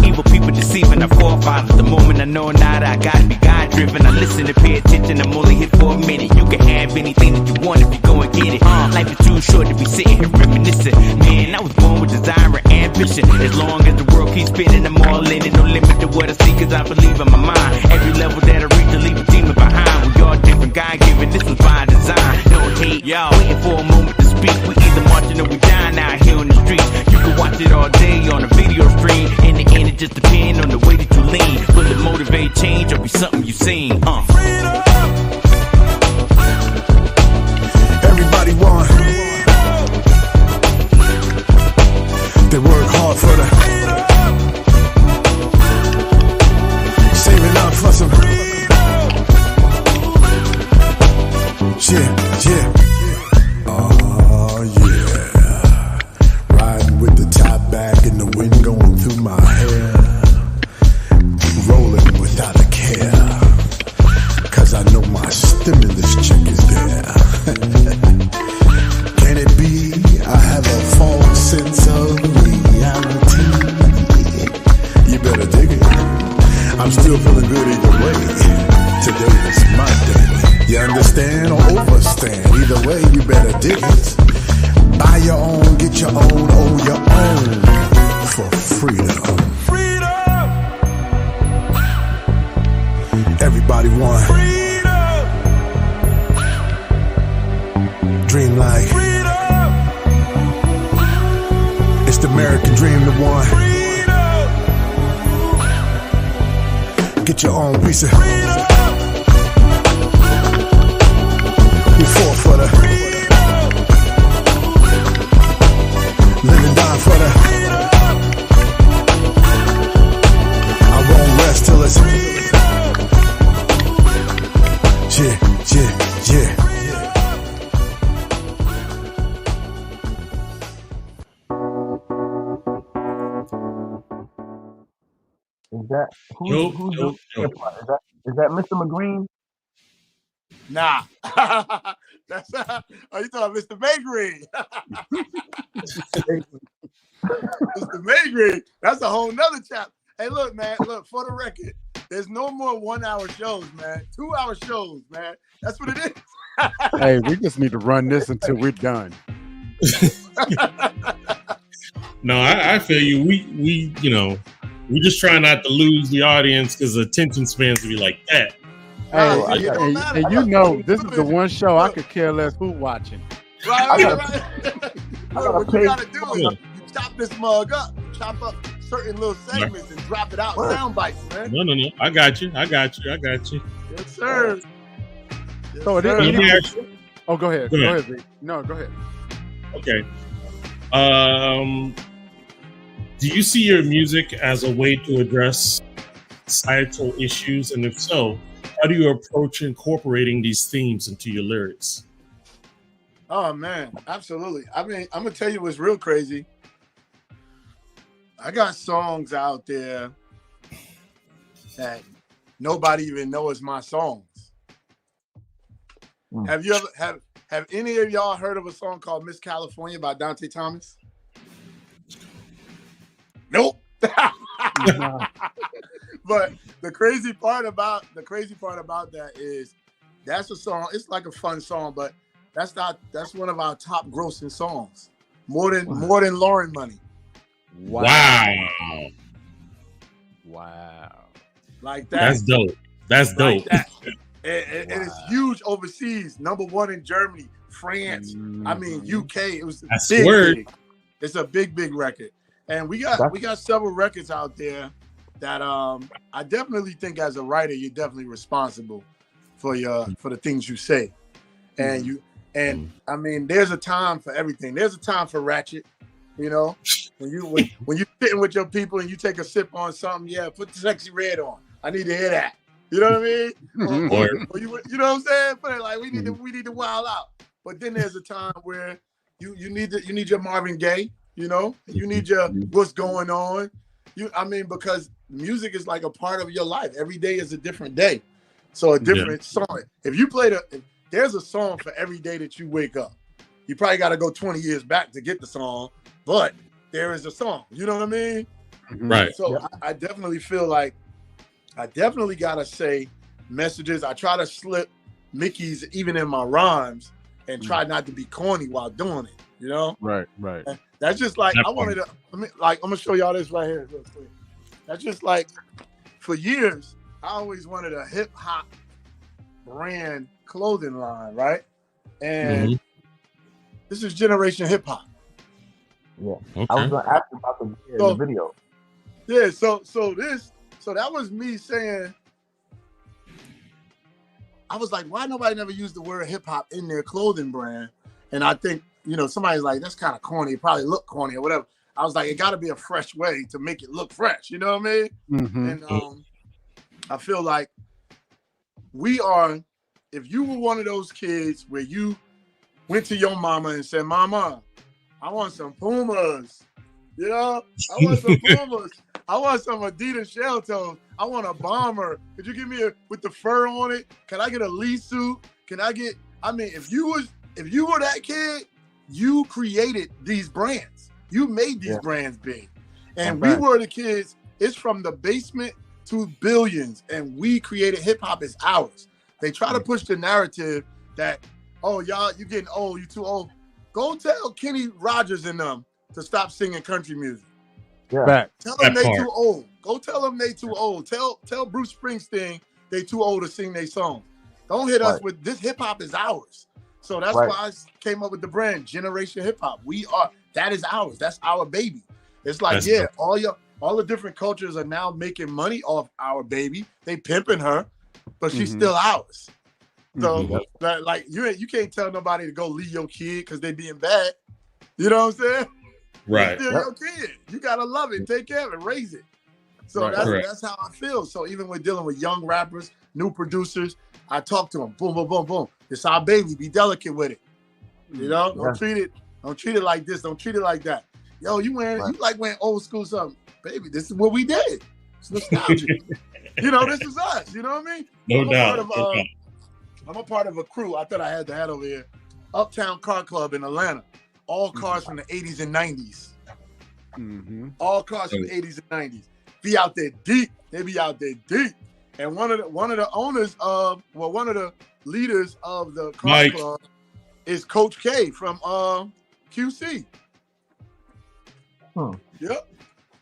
Evil people deceiving our forefathers. The moment I know now that I gotta be God driven. I listen and pay attention. I'm only here for a minute. You can have anything that you want if you go and get it. Life is too short to be sitting here reminiscing. Man, I was born with desire and ambition. As long as the world keeps spinning, I'm all in it. No limit to what I see, cause I believe in my mind. Every level that I reach, I leave a demon behind. We all different. from God given, this was by design. Don't hate, y'all waiting for a moment to speak. We either marching or we dying out here on the streets. You can watch it all day on a video stream. In the end, it just depends on the way that you lean. Will it motivate change or be something you seen? Everybody want. They work hard for the. Saving up for some. Yeah. Oh yeah. Riding with the top back and the wind going through my hair. Rolling without a care. Cause I know my stimulus check is there. Can it be I have a false sense of reality? You better dig it. I'm still feeling good either way. Today is my day. You understand or overstand? Either way, you better dig it. Buy your own, get your own, own your own for freedom. Freedom. Everybody want freedom. Dream like freedom. It's the American dream, the one. Freedom. Get your own piece of freedom. We fought for the live and die for the. I won't rest till it's yeah. Is that who's is that Mr. McGreen? Nah. That's you thought Mr. Bakery. Mr. Bakery. That's a whole nother chapter. Hey, look, man. Look, for the record, there's no more 1 hour shows, man. 2 hour shows, man. That's what it is. Hey, we just need to run this until we're done. No, I feel you. We we just try not to lose the audience because the attention spans will be like that. Hey, and you know, this is the one show I could care less who watching. Right. What you gotta do is you chop this mug up, chop up certain little segments and drop it out in sound bites, man. No. I got you. Yes, sir. So it is. Oh, go ahead. Go ahead, V. No, go ahead. Okay. Do you see your music as a way to address societal issues? And if so, how do you approach incorporating these themes into your lyrics? Oh, man, absolutely. I mean, I'm going to tell you what's real crazy. I got songs out there that nobody even knows my songs. Have you ever have any of y'all heard of a song called Miss California by Dante Thomas? Nope. But the crazy part about that is that's a song. It's like a fun song, but that's one of our top grossing songs. More than Lauryn money. Wow. Like that. That's dope. That's dope. That. It is huge overseas. #1 in Germany, France. I mean, UK. It was big. It's a big record. And we got several records out there that I definitely think as a writer you're definitely responsible for the things you say. And I mean there's a time for everything. There's a time for ratchet, you know. When you're sitting with your people and you take a sip on something, yeah, put the Sexy Red on. I need to hear that. You know what I mean? Or you know what I'm saying? Put it like we need to wild out. But then there's a time where you need your Marvin Gaye. You know, you need your what's going on. Because music is like a part of your life. Every day is a different day. So a different song. If you play there's a song for every day that you wake up. You probably got to go 20 years back to get the song, but there is a song. You know what I mean? Right. So I definitely feel like I definitely got to say messages. I try to slip Mickey's even in my rhymes and try not to be corny while doing it. You know? Right. That's just like I'm gonna show y'all this right here real quick. That's just like for years I always wanted a hip hop brand clothing line, right? And this is Generation Hip Hop. Yeah. Okay. I was gonna ask you about the video. Yeah, so that was me saying, I was like, why nobody never used the word hip hop in their clothing brand? And I think, somebody's like, that's kind of corny. It probably look corny or whatever. I was like, it got to be a fresh way to make it look fresh. You know what I mean? And I feel like if you were one of those kids where you went to your mama and said, Mama, I want some Pumas. I want some Pumas. I want some Adidas shell toes. I want a bomber. Could you give me with the fur on it? Can I get a Lee suit? If you were that kid, you created these brands. You made these brands big. And we were the kids. It's from the basement to billions. And we created hip hop as ours. They try to push the narrative that, oh, y'all, you getting old, you too old. Go tell Kenny Rogers and them to stop singing country music. Yeah. Tell them they too old. Go tell them they too old. Tell Bruce Springsteen they too old to sing their songs. Don't hit us with this. Hip hop is ours. So that's why I came up with the brand Generation Hip Hop. That is ours. That's our baby. It's like, all the different cultures are now making money off our baby. They pimping her, but she's still ours. So like you can't tell nobody to go leave your kid because they being bad. You know what I'm saying? Right. It's still your kid. You gotta love it, take care of it, raise it. So that's how I feel. So even when dealing with young rappers, new producers, I talk to them. Boom, boom, boom, boom. It's our baby. Be delicate with it. Don't treat it like this. Don't treat it like that. Yo, you like wearing old school something. Baby, this is what we did. It's nostalgia. This is us. You know what I mean? No doubt. I'm a part of a crew. I thought I had the hat over here. Uptown Car Club in Atlanta. All cars from the 80s and 90s. All cars from the 80s and 90s. Be out there deep. They be out there deep. And one of the owners of, one of the leaders of the car club is Coach K from QC. Yep.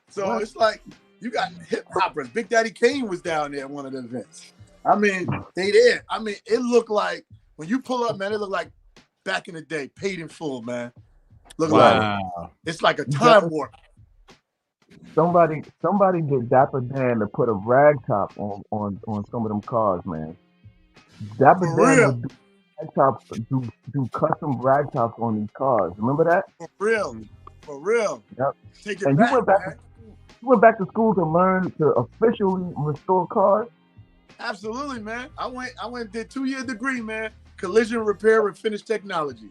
So it's like you got hip hoppers. Big Daddy Kane was down there at one of the events. They there. It looked like when you pull up, man, it looked like back in the day, paid in full, man. Look like it's like a time warp. Somebody get Dapper Dan to put a rag top on some of them cars, man. Dapper Dan would do custom rag tops on these cars. Remember that? For real. Yep. Take it and back, you went back to school to learn to officially restore cars? Absolutely, man. I went and did 2-year degree, man. Collision repair and finish technology.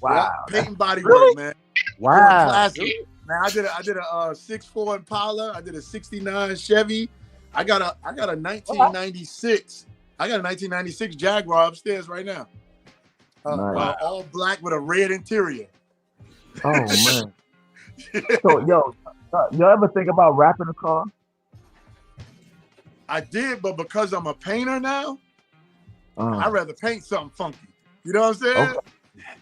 Wow. Paint and body work, man. Wow. Classic. Man, I did a 6'4" Impala. I did a 69 Chevy. I got a 1996. I got a 1996 Jaguar upstairs right now. Nice. All black with a red interior. Oh man. So you ever think about wrapping a car? I did, but because I'm a painter now, I'd rather paint something funky. You know what I'm saying?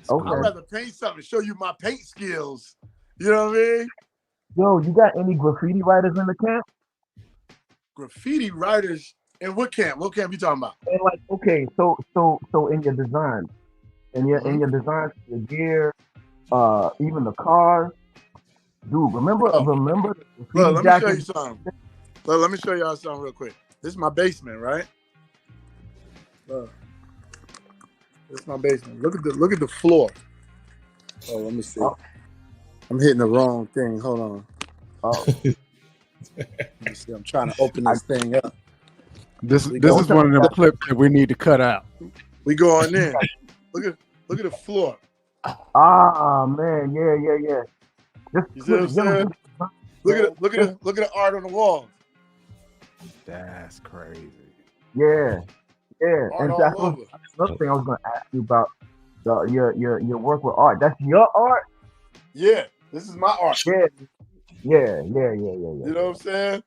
Okay. I'd rather paint something, show you my paint skills. You know what I mean? Yo, you got any graffiti writers in the camp? Graffiti writers in what camp? What camp you talking about? And like, okay, so in your design, in your design, your gear, even the cars, dude. Remember the Look, let me show you something. Look, let me show y'all something real quick. This is my basement, right? Look. This is my basement. Look at the floor. Oh, let me see. I'm hitting the wrong thing. Hold on. Let me see. I'm trying to open this thing up. This is one of them clips that we need to cut out. We go on in. Look at the floor. Ah man, yeah. You see what I'm saying? Look at the art on the wall. That's crazy. Yeah. Art And that's another thing I was going to ask you about. Your work with art. That's your art. Yeah, this is my art. Yeah. You know what I'm saying?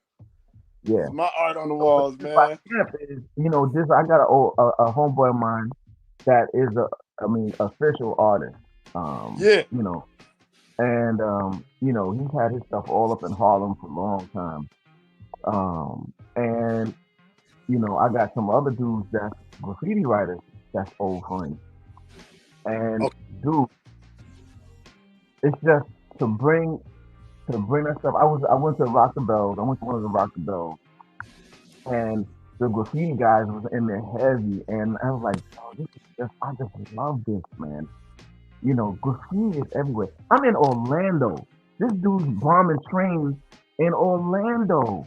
Yeah. It's my art on the walls, man. I got a homeboy of mine that is official artist. He's had his stuff all up in Harlem for a long time. I got some other dudes that's graffiti writers, that's old friends. And Okay. dude, it's just to bring that stuff. I went to Rock the Bells. I went to one of the Rock the Bells, and the graffiti guys was in there heavy, and I was like, oh, this is just, I just love this, man. You know, graffiti is everywhere. I'm in Orlando. This dude's bombing trains in Orlando.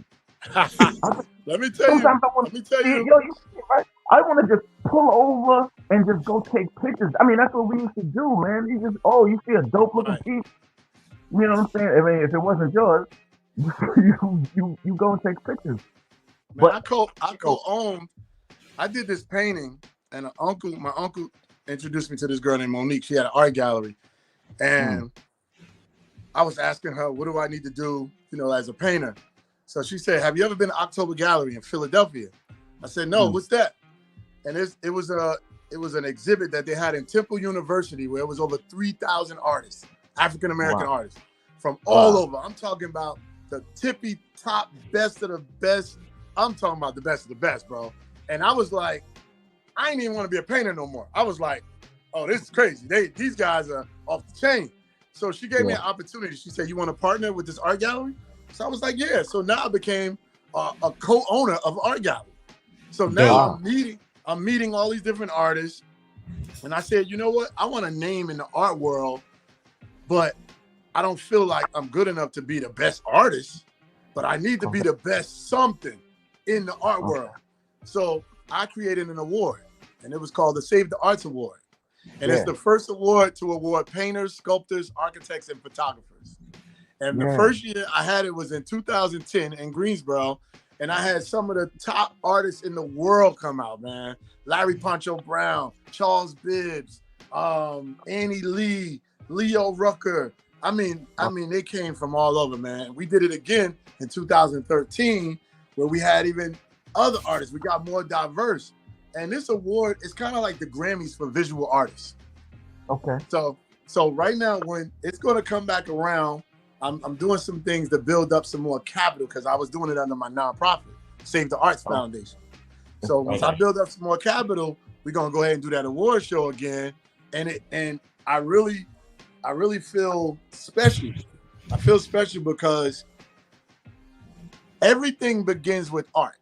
Let me tell you. Sometimes I want to see it. Yo, you see it, right? I want to just pull over and just go take pictures. I mean, that's what we used to do, man. You just, you see a dope looking Right. piece. You know what I'm saying? I mean, if it wasn't yours, you go and take pictures. Man, I co-owned. I did this painting, and my uncle introduced me to this girl named Monique. She had an art gallery, and I was asking her, what do I need to do, as a painter? So she said, have you ever been to October Gallery in Philadelphia? I said, no, what's that? And it was an exhibit that they had in Temple University where it was over 3,000 artists, African-American artists from all over. I'm talking about the tippy top best of the best. I'm talking about the best of the best, bro. And I was like, I ain't even want to be a painter no more. I was like, oh, this is crazy. These guys are off the chain. So she gave me an opportunity. She said, you want to partner with this art gallery? So I was like, yeah. So now I became a co-owner of art gallery. So now I'm meeting all these different artists. And I said, you know what? I want a name in the art world, but I don't feel like I'm good enough to be the best artist, but I need to be the best something in the art world. So I created an award, and it was called the Save the Arts Award. And it's the first award to award painters, sculptors, architects, and photographers. And the first year I had it was in 2010 in Greensboro, and I had some of the top artists in the world come out, man. Larry Poncho Brown, Charles Bibbs, Annie Lee, Leo Rucker. I mean, they came from all over, man. We did it again in 2013, where we had even other artists. We got more diverse. And this award is kind of like the Grammys for visual artists. Okay. So right now, when it's going to come back around, I'm doing some things to build up some more capital because I was doing it under my nonprofit, Save the Arts Foundation. So once I build up some more capital, we're going to go ahead and do that award show again. And I really feel special. I feel special because everything begins with art.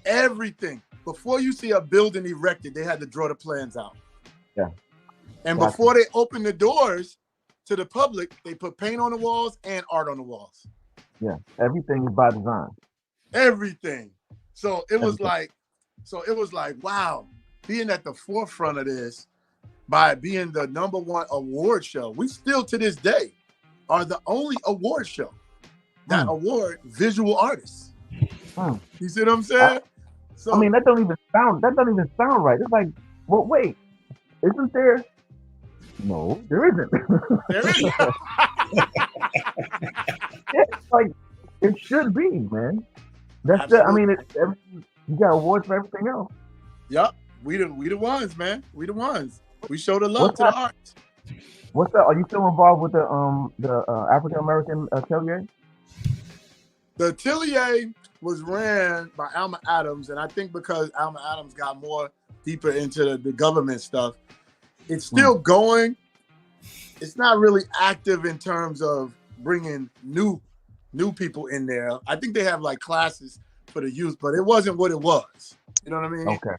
Everything. Before you see a building erected, they had to draw the plans out. Yeah. And before they open the doors to the public, they put paint on the walls and art on the walls. Yeah. Everything is by design. Everything. So it was like, wow, being at the forefront of this by being the #1 award show. We still to this day are the only award show that award visual artists. You see what I'm saying? I mean, that don't even sound right. It's like, well, wait, isn't there? No, there isn't. There isn't. Like it should be, man. That's I mean, you got awards for everything else. Yep, we the ones, man. We the ones. We show the love to the arts. What's that? Are you still involved with the African American Atelier? The Atelier was ran by Alma Adams, and I think because Alma Adams got more deeper into the government stuff, it's still going. It's not really active in terms of bringing new people in there. I think they have like classes for the youth, but it wasn't what it was. You know what I mean? Okay.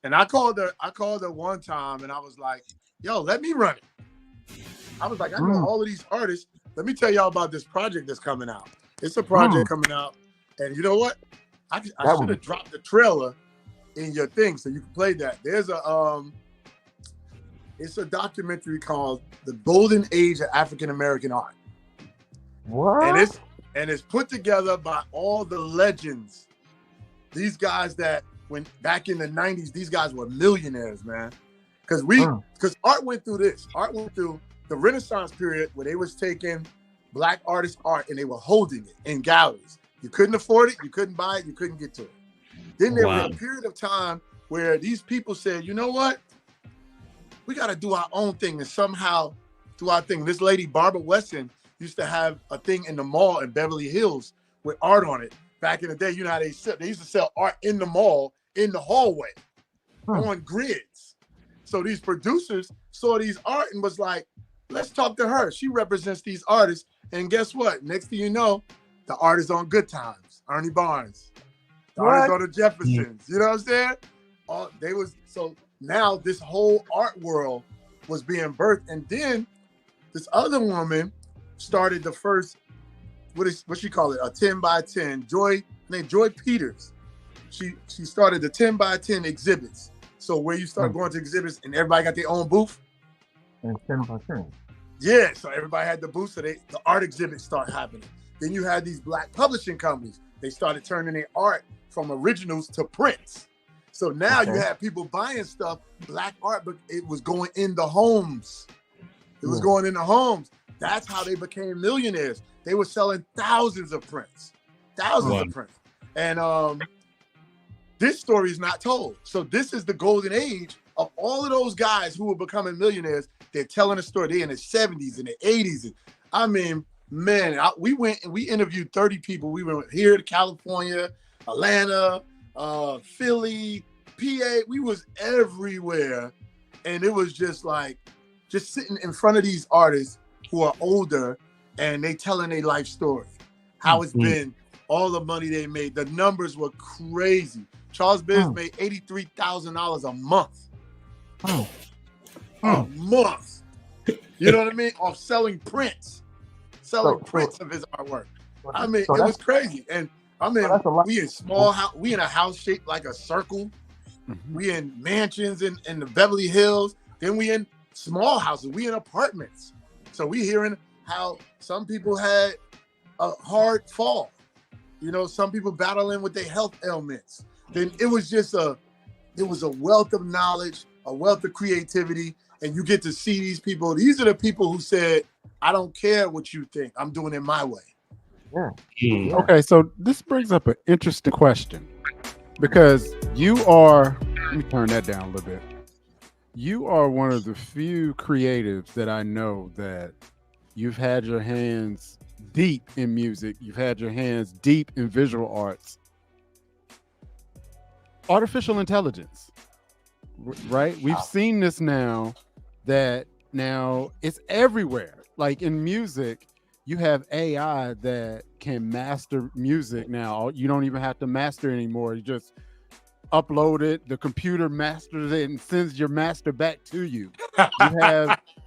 And I called her one time, and I was like, "Yo, let me run it." I was like, "I know all of these artists. Let me tell y'all about this project that's coming out. It's a project coming out, and you know what? I should have dropped the trailer in your thing so you can play that. There's it's a documentary called "The Golden Age of African American Art." What? And it's put together by all the legends. These guys that when back in the 90s, these guys were millionaires, man. Because art went through this. Art went through the Renaissance period where they was taking Black artists' art and they were holding it in galleries. You couldn't afford it, you couldn't buy it, you couldn't get to it. Then there was a period of time where these people said, you know what? We got to do our own thing and somehow do our thing. This lady, Barbara Weston, used to have a thing in the mall in Beverly Hills with art on it. Back in the day, you know how they used to sell art in the mall, in the hallway. on grids. So these producers saw these art and was like, let's talk to her. She represents these artists. And guess what? Next thing you know, the artist on Good Times, Ernie Barnes. The artist on the Jeffersons. You know what I'm saying? So now this whole art world was being birthed. And then this other woman started the first, what she call it? A 10 by 10. Named Joy Peters. She started the 10 by 10 exhibits. So where you start going to exhibits and everybody got their own booth. And 10 by 10. Yeah, so everybody had the booth, so the art exhibits start happening. Then you had these black publishing companies. They started turning their art from originals to prints. So now you have people buying stuff, black art, but it was going in the homes. It was going in the homes. That's how they became millionaires. They were selling thousands of prints. Of prints. And this story is not told. So this is the golden age of all of those guys who were becoming millionaires. They're telling a story. They're in the 70s and the 80s. And I mean, man, we went and we interviewed 30 people. We went here to California, Atlanta, Philly, PA. We was everywhere. And it was just like, just sitting in front of these artists who are older and they telling their life story. How it's been, all the money they made. The numbers were crazy. Charles Biz made $83,000 a month. A month. You know what I mean? Off selling prints. Prints of his artwork. I mean, it was crazy. And I mean, we in small house, we in a house shaped like a circle. We in mansions in the Beverly Hills. Then we in small houses. We in apartments. So we hearing how some people had a hard fall. You know, some people battling with their health ailments. Then it was just a wealth of knowledge, a wealth of creativity. And you get to see these people. These are the people who said, I don't care what you think. I'm doing it my way. Yeah. Okay, so this brings up an interesting question. Because you are, let me turn that down a little bit. You are one of the few creatives that I know that you've had your hands deep in music. You've had your hands deep in visual arts. Artificial intelligence, right? We've seen this now that now it's everywhere. Like in music, you have AI that can master music now. You don't even have to master anymore. You just upload it, the computer masters it and sends your master back to you.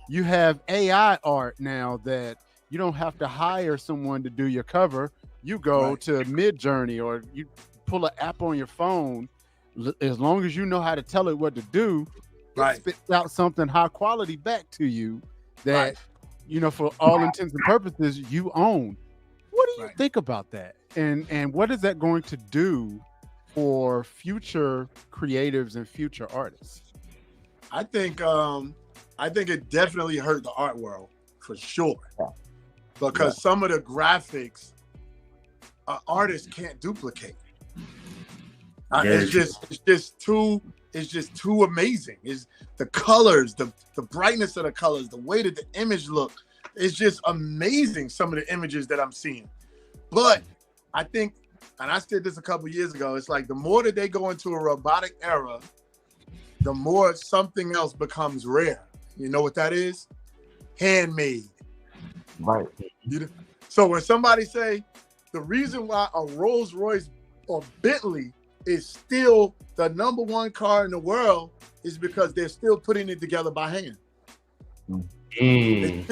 You have AI art now that you don't have to hire someone to do your cover. You go to Midjourney or you pull an app on your phone. As long as you know how to tell it what to do, it spits out something high quality back to you that, you know, for all intents and purposes, you own. What do you think about that? And what is that going to do for future creatives and future artists? I think it definitely hurt the art world for sure. Because some of the graphics artists can't duplicate. It's just too amazing. It's the colors, the brightness of the colors, the way that the image look. It's just amazing, some of the images that I'm seeing. But I think, and I said this a couple years ago, it's like the more that they go into a robotic era, the more something else becomes rare. You know what that is? Handmade. Right. So when somebody say the reason why a Rolls Royce or Bentley is still the #1 car in the world is because they're still putting it together by hand. They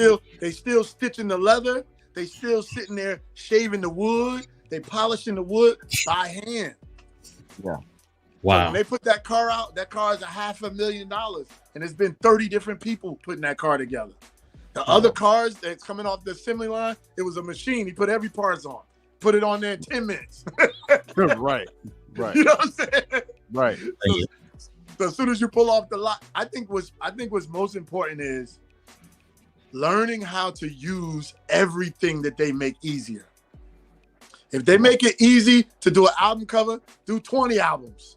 still stitching the leather. They still sitting there shaving the wood. They polishing the wood by hand. Yeah. Wow. So when they put that car out, that car is $500,000, and it's been 30 different people putting that car together. The other cars that's coming off the assembly line, it was a machine. He put every part on, put it on there in 10 minutes. Right. You know what I'm saying? Right. So as soon as you pull off the lot, I think what's most important is learning how to use everything that they make easier. If they make it easy to do an album cover, do 20 albums.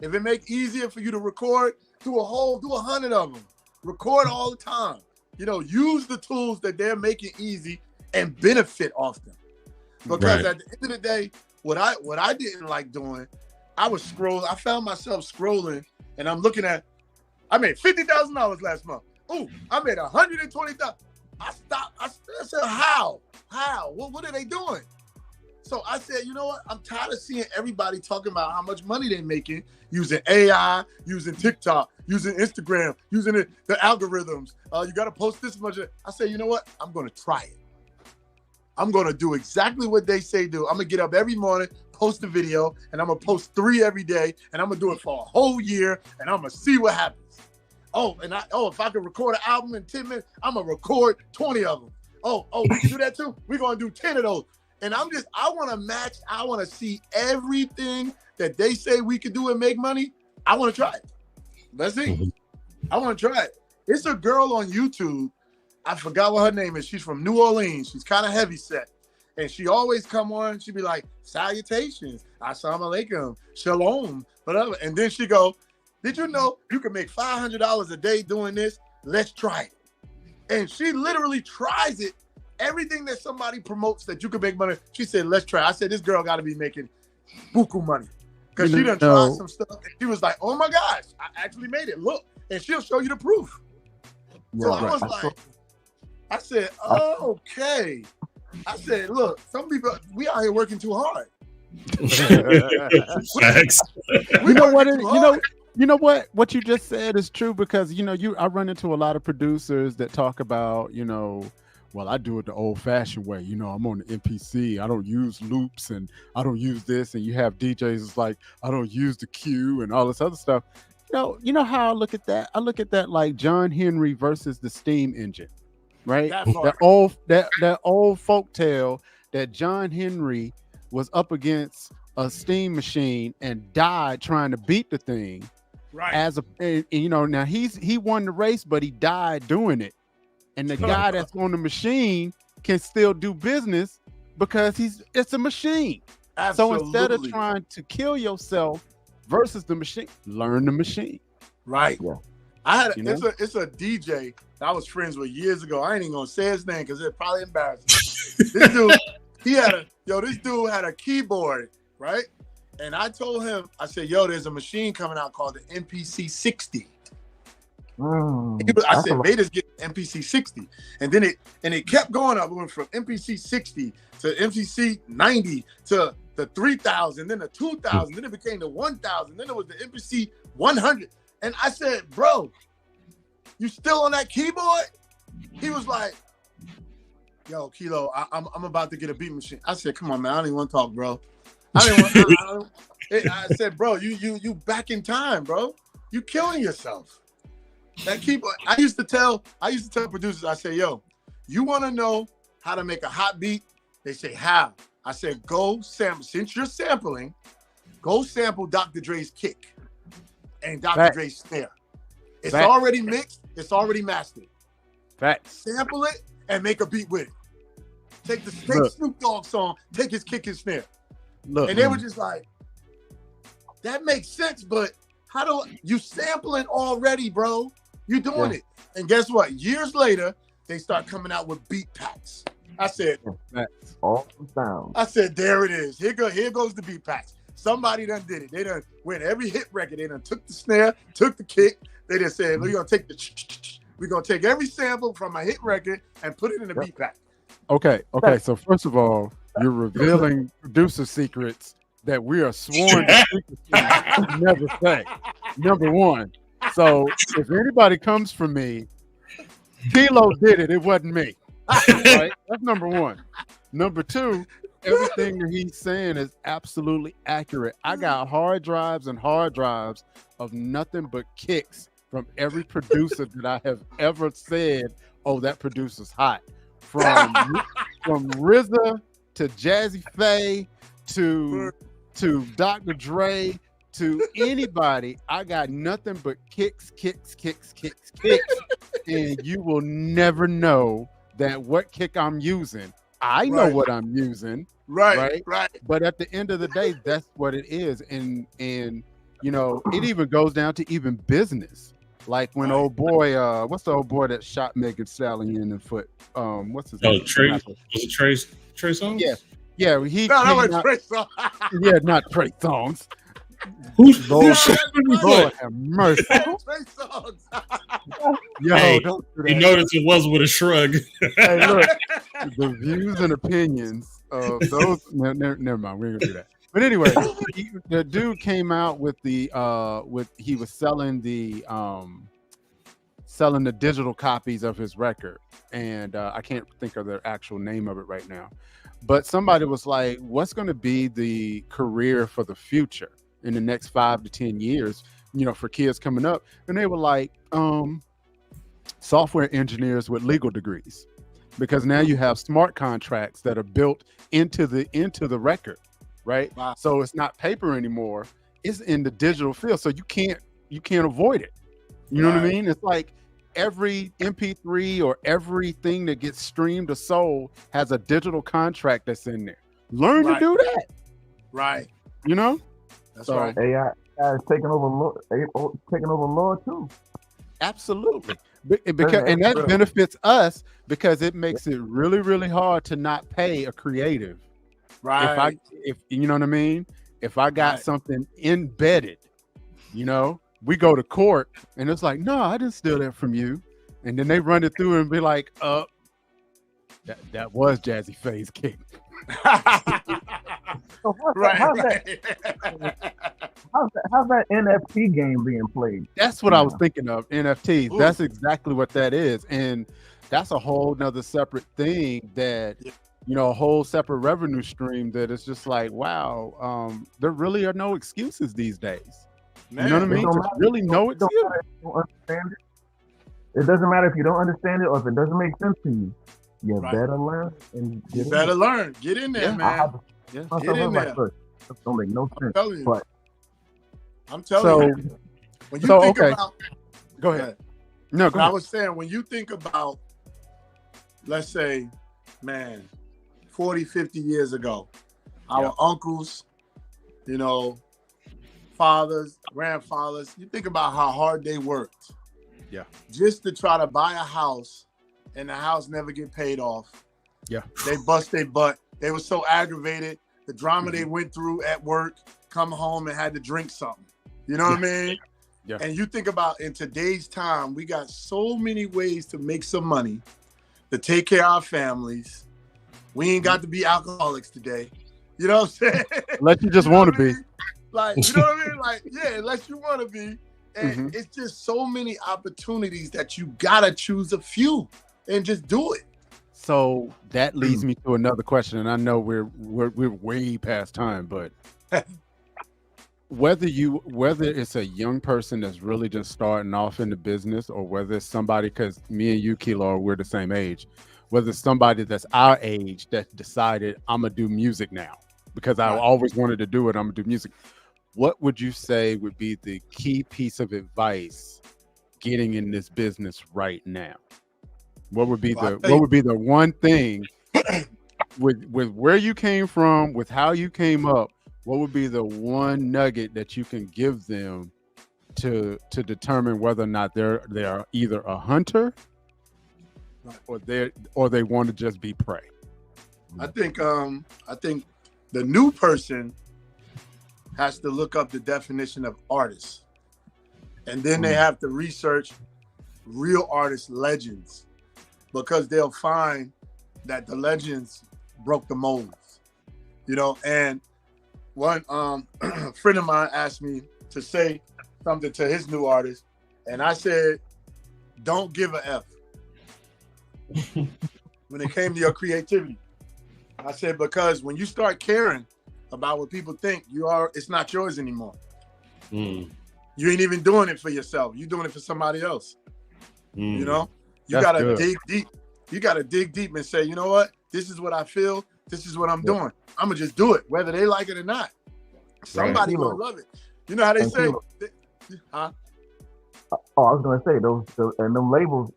If it make easier for you to record, do 100 of them. Record all the time. You know, use the tools that they're making easy and benefit off them. Because at the end of the day, what I didn't like doing I was scrolling. I found myself scrolling, and I'm looking at. I made $50,000 last month. Ooh, I made $120,000. I stopped. I said, how? What are they doing? So I said, you know what? I'm tired of seeing everybody talking about how much money they're making using AI, using TikTok, using Instagram, using the algorithms. You got to post this much. I said, you know what? I'm going to try it. I'm going to do exactly what they say do. I'm going to get up every morning, post a video, and I'm going to post 3 every day, and I'm going to do it for a whole year, and I'm going to see what happens. If I can record an album in 10 minutes, I'm going to record 20 of them. We can do that too? We're going to do 10 of those. And I want to match, I want to see everything that they say we can do and make money. I want to try it. Let's see. I want to try it. It's a girl on YouTube. I forgot what her name is. She's from New Orleans. She's kind of heavy set. And she always come on. She'd be like, salutations, assalamu alaikum, shalom, whatever. And then she go, did you know you can make $500 a day doing this? Let's try it. And she literally tries it. Everything that somebody promotes that you can make money, she said, let's try. I said, this girl got to be making buku money. Because she done tried some stuff. And she was like, oh my gosh, I actually made it. Look. And she'll show you the proof. So I was like, I said, okay. I said, look, some people, we out here working too hard. Facts. You know what? You know what? What you just said is true because, I run into a lot of producers that talk about, well, I do it the old-fashioned way. I'm on the MPC. I don't use loops, and I don't use this. And you have DJs that's like, I don't use the cue and all this other stuff. You know how I look at that? I look at that like John Henry versus the steam engine, right? That old folk tale that John Henry was up against a steam machine and died trying to beat the thing. Right. Now he won the race, but he died doing it. And the guy that's on the machine can still do business because it's a machine. Absolutely. So instead of trying to kill yourself versus the machine, learn the machine. Right. Yeah. It's a DJ that I was friends with years ago. I ain't even gonna say his name because it's probably embarrassing. This dude, this dude had a keyboard, right? And I told him, I said, there's a machine coming out called the MPC 60. I said, made us get MPC 60. And then it kept going up. We went from MPC 60 to MPC 90 to the 3000, then the 2000, then it became the 1000, then it was the MPC 100. And I said, bro, you still on that keyboard? He was like, yo, Kilo, I'm about to get a beat machine. I said, come on, man, I don't even want to talk, bro. I said, bro, you back in time, bro. You killing yourself. That keyboard. I used to tell producers, I say, yo, you want to know how to make a hot beat? They say, how? I said, go sample. Since you're sampling, go sample Dr. Dre's kick and Dr. Dre's snare. It's already mixed. It's already mastered. Sample it and make a beat with it. Take Snoop Dogg's song, take his kick and snare. And they were just like, that makes sense, but how do you sampling already, bro? You doing it. And guess what? Years later, they start coming out with beat packs. I said, all sound. I said, there it is. Here goes the beat packs. Somebody done did it. They done went every hit record. They done took the snare, took the kick. They just said, we're gonna take every sample from a hit record and put it in the beat pack. Okay. So first of all, you're revealing producer secrets that we are sworn to never say. Number one. So if anybody comes for me, Kilo did it. It wasn't me. Right? That's number one. Number two, everything that he's saying is absolutely accurate. I got hard drives and hard drives of nothing but kicks from every producer that I have ever said, oh, that producer's hot. From RZA to Jazzy Faye to Dr. Dre to anybody, I got nothing but kicks. And you will never know that what kick I'm using. I know what I'm using. Right. But at the end of the day, that's what it is. And it even goes down to even business. Like when old boy, what's the old boy that shot Megan Stallion in the foot? What's his name? Trey. Was it Trey Songz? Yeah. Yeah, not Trey Songz. Who's Lord, shit Lord have mercy. Trey Songz. Yo, Hey, don't do You that. notice it was with a shrug. Hey, look, the views and opinions of those. Never mind, we ain't gonna do that. But anyway, the dude came out with he was selling the digital copies of his record, and I can't think of the actual name of it right now. But somebody was like, "What's going to be the career for the future in the next 5 to 10 years? You know, for kids coming up?" And they were like, "Software engineers with legal degrees, because now you have smart contracts that are built into the record, right? Wow. So it's not paper anymore; it's in the digital field. So you can't avoid it. You know what I mean? It's like every MP3 or everything that gets streamed or sold has a digital contract that's in there. Learn to do that, Right. you know? That's So- right. AI is taking over law too. Absolutely. Because and that benefits us because it makes it really, really hard to not pay a creative. Right. If you know what I mean? If I got Right. something embedded, you know, we go to court and it's like, no, I didn't steal that from you. And then they run it through and be like, that was Jazzy Faye's King. So Right. how's that NFT game being played? That's what I was thinking of, NFTs. Ooh. That's exactly what that is. And that's a whole nother separate thing that, you know, a whole separate revenue stream that is just like, wow, there really are no excuses these days. Man, You know what I mean? don't There's matter. really no It don't excuse. matter if you don't understand it. It doesn't matter if you don't understand it or if it doesn't make sense to you. You Right. better learn and You get better in. learn. Get in there, Yeah. I man. have to Yeah. myself Get in I'm like, there. look, this don't make no I'm sense. telling you. But I'm telling So you. When you so, think okay. about, go ahead. No, go I ahead. was saying, when you think about, let's say, man, 40, 50 years ago, our uncles, you know, fathers, grandfathers, you think about how hard they worked. Yeah. Just to try to buy a house and the house never get paid off. Yeah. They bust their butt. They were so aggravated. The drama they went through at work, come home and had to drink something. You know what I mean? Yeah. And you think about in today's time, we got so many ways to make some money, to take care of our families. We ain't got to be alcoholics today. You know what I'm saying? Let you just You know want what to I be. mean? Like, you know what I mean? Like, yeah, unless you want to be. And Mhm. it's just so many opportunities that you gotta choose a few and just do it. So that leads me to another question, and I know we're way past time, but whether it's a young person that's really just starting off in the business, or whether it's somebody, because me and you, Kilo, we're the same age, whether it's somebody that's our age that decided I'm gonna do music now because I Right. always wanted to do it, I'm gonna do music. What would you say would be the key piece of advice getting in this business right now? What would be the one thing with where you came from, with how you came up? What would be the one nugget that you can give them to determine whether or not they are either a hunter or they want to just be prey? I think the new person has to look up the definition of artist. And then they have to research real artist legends, because they'll find that the legends broke the molds, you know. And one friend of mine asked me to say something to his new artist, and I said, don't give a F when it came to your creativity. I said, because when you start caring about what people think, it's not yours anymore. Mm. You ain't even doing it for yourself. You're doing it for somebody else. Mm. You know, you That's gotta good. dig deep. You gotta dig deep and say, you know what? This is what I feel. This is what I'm doing. I'm gonna just do it, whether they like it or not. Somebody gonna love it. You know how they And say, Kilo. huh? Oh, I was gonna say those and them labels.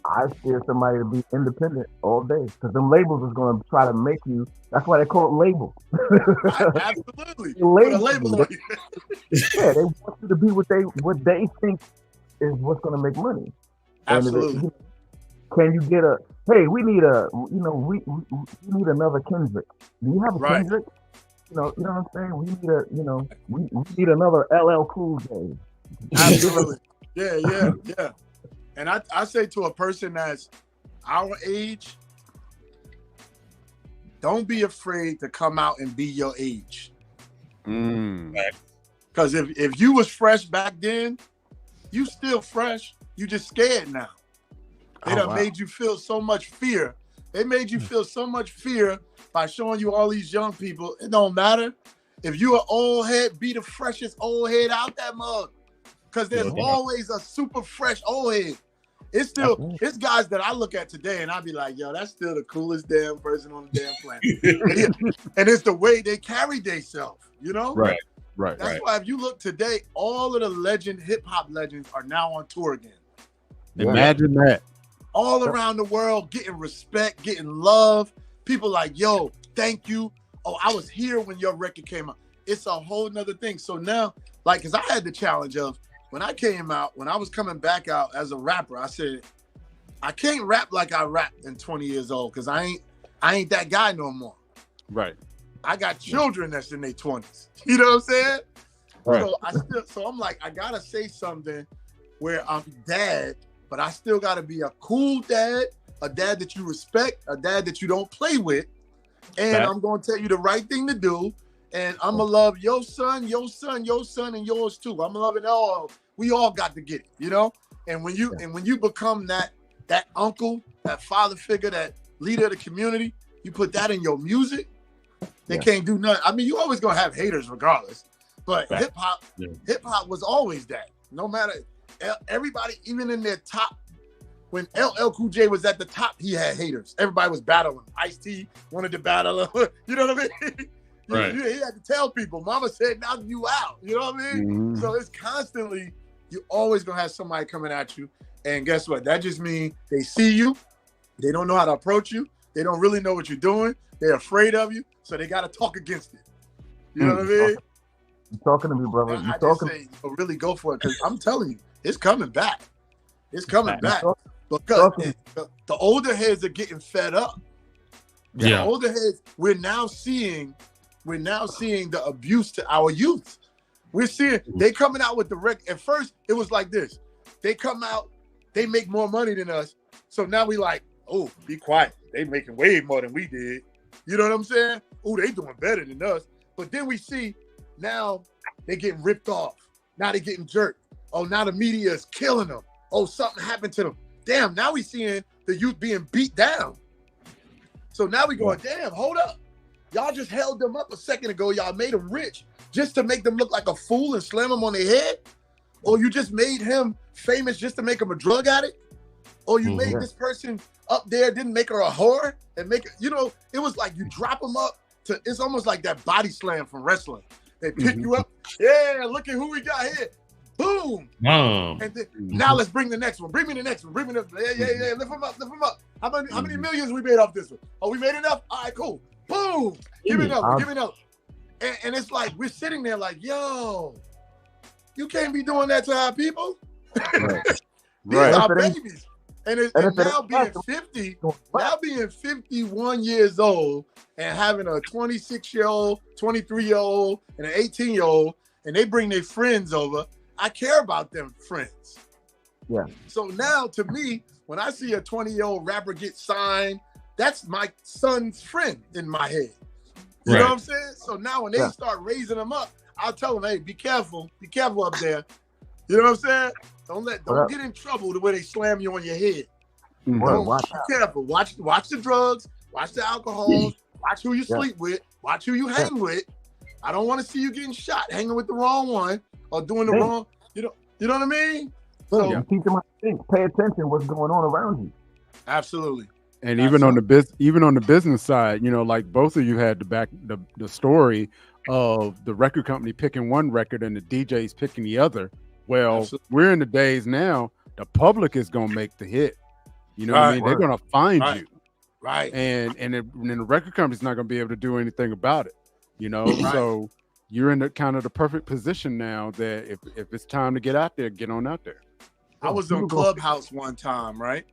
I steer somebody to be independent all day, because them labels is gonna try to make you. That's why they call it labels. Absolutely. They Put a label label you. on you. Yeah, they want you to be what they think is what's gonna make money. And Absolutely. can you get hey, we need we need another Kendrick. Do you have a Right. Kendrick? You know what I'm saying? We need a, we need another LL Cool J. Absolutely. Yeah. And I say to a person that's our age, don't be afraid to come out and be your age. Because if you was fresh back then, you still fresh. You just scared now. They done made you feel so much fear. They made you feel so much fear by showing you all these young people. It don't matter. If you an old head, be the freshest old head out that mug. Because there's always a super fresh old head. It's guys that I look at today and I be like, yo, that's still the coolest damn person on the damn planet. And it's the way they carry themselves, you know? Right. That's why if you look today, all of the hip hop legends are now on tour again. Imagine that. All around the world, getting respect, getting love. People like, yo, thank you. Oh, I was here when your record came out. It's a whole nother thing. So now, like, because I had the challenge of, when I came out, when I was coming back out as a rapper, I said, I can't rap like I rapped in 20 years old because I ain't that guy no more. Right. I got children that's in their 20s. You know what I'm saying? Right. So I'm like, I gotta say something where I'm dad, but I still gotta be a cool dad, a dad that you respect, a dad that you don't play with, and I'm gonna tell you the right thing to do. And I'm gonna love your son, and yours too. I'm gonna love it all. We all got to get it, you know. And when you become that uncle, that father figure, that leader of the community, you put that in your music. They can't do nothing. I mean, you always gonna have haters regardless. But hip hop was always that. No matter everybody, even in their top, when LL Cool J was at the top, he had haters. Everybody was battling. Ice-T wanted to battle him. You know what I mean? Right. He had to tell people, mama said, knock you out. You know what I mean? Mm-hmm. So it's constantly, you always gonna have somebody coming at you. And guess what? That just means they see you. They don't know how to approach you. They don't really know what you're doing. They're afraid of you. So they got to talk against it. You know what I mean? You're talking to me, brother. I just say, really go for it. Because I'm telling you, it's coming back. It's coming back. Because the older heads are getting fed up. Yeah. The older heads, we're now seeing the abuse to our youth. We're seeing they coming out with the record. At first, it was like this. They come out, they make more money than us. So now we like, oh, be quiet. They making way more than we did. You know what I'm saying? Oh, they doing better than us. But then we see now they getting ripped off. Now they getting jerked. Oh, now the media is killing them. Oh, something happened to them. Damn, now we seeing the youth being beat down. So now we going, damn, hold up. Y'all just held them up a second ago. Y'all made them rich just to make them look like a fool and slam them on their head? Or you just made him famous just to make him a drug addict? Or you made this person up there, didn't make her a whore and make it, it was like you drop them up to, it's almost like that body slam from wrestling. They pick you up. Yeah, look at who we got here. Boom. And then, now let's bring the next one. Bring me the next one. Bring me the, yeah. Lift him up. How many millions we made off this one? Oh, we made enough? All right, cool. Boom. Give me another. And it's like, we're sitting there like, yo, you can't be doing that to our people. These are babies. And now being 51 years old and having a 26-year-old, 23-year-old, and an 18-year-old, and they bring their friends over, I care about them friends. Yeah. So now, to me, when I see a 20-year-old rapper get signed, that's my son's friend in my head. You know what I'm saying? So now when they start raising them up, I'll tell them, hey, be careful up there. You know what I'm saying? Don't get in trouble the way they slam you on your head. Be careful. Watch the drugs, watch the alcohol, watch who you sleep with, watch who you hang with. I don't want to see you getting shot, hanging with the wrong one or doing the wrong. You know what I mean? So teach them how to think. Pay attention what's going on around you. Absolutely. And even on the business side, like both of you had the story of the record company picking one record and the DJs picking the other. Well, we're in the days now, the public is going to make the hit. You know what I mean? They're going to find you. Right. And the record company's not going to be able to do anything about it. So you're in the perfect position now that if it's time to get out there, get on out there. I was on Clubhouse one time, right?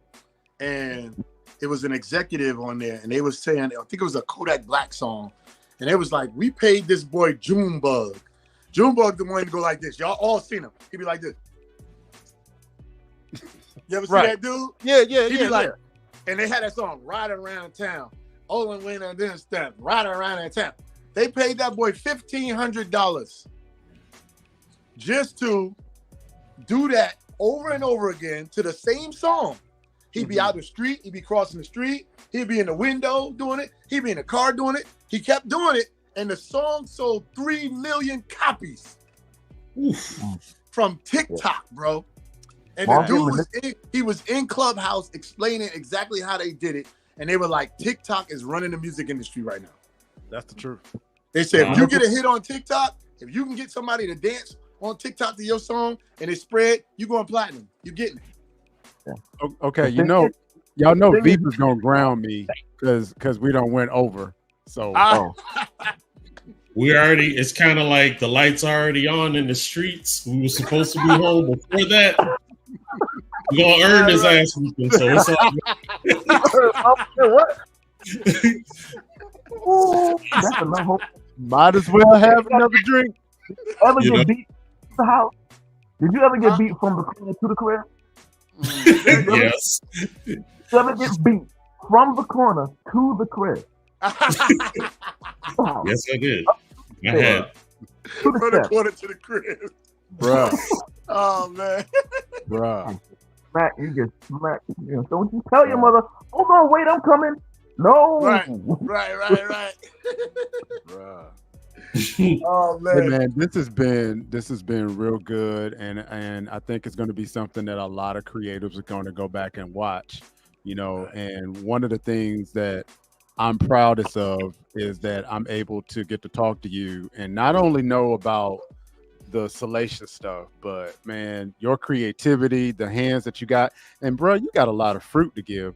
And it was an executive on there, and they was saying, I think it was a Kodak Black song, And it was like, we paid this boy Junebug. Junebug the one to go like this. Y'all all seen him. He'd be like this. You ever see that dude? Yeah, He'd be like, and they had that song, Riding Around Town. Olin Wayne and then step, Riding Around in Town. They paid that boy $1,500 just to do that over and over again to the same song. He'd be out the street. He'd be crossing the street. He'd be in the window doing it. He'd be in the car doing it. He kept doing it. And the song sold 3 million copies from TikTok, bro. And the dude was in Clubhouse explaining exactly how they did it. And they were like, TikTok is running the music industry right now. That's the truth. They said, if you get a hit on TikTok, if you can get somebody to dance on TikTok to your song and it spread, you going platinum. You getting it. Yeah. Okay, y'all know Viva's gonna ground me because we don't went over. So it's kind of like the lights already on in the streets. We were supposed to be home before that. We're gonna earn his ass weekend, so it's all what? Ooh, that's enough. Might as well have another drink. Ever get beat to the house? Did you ever get beat from the corner to the crib? Yes. Did you ever get beat from the corner to the crib? Yes, I did. I had. From the corner to the crib. Bruh. Oh, man. Bruh. Smack, you get smacked. So when you tell your mother, hold on, wait, I'm coming. No. Right. Bruh. Oh man. Hey, man, this has been real good, and I think it's going to be something that a lot of creatives are going to go back and watch, and one of the things that I'm proudest of is that I'm able to get to talk to you and not only know about the salacious stuff, but man, your creativity, the hands that you got, and bro, you got a lot of fruit to give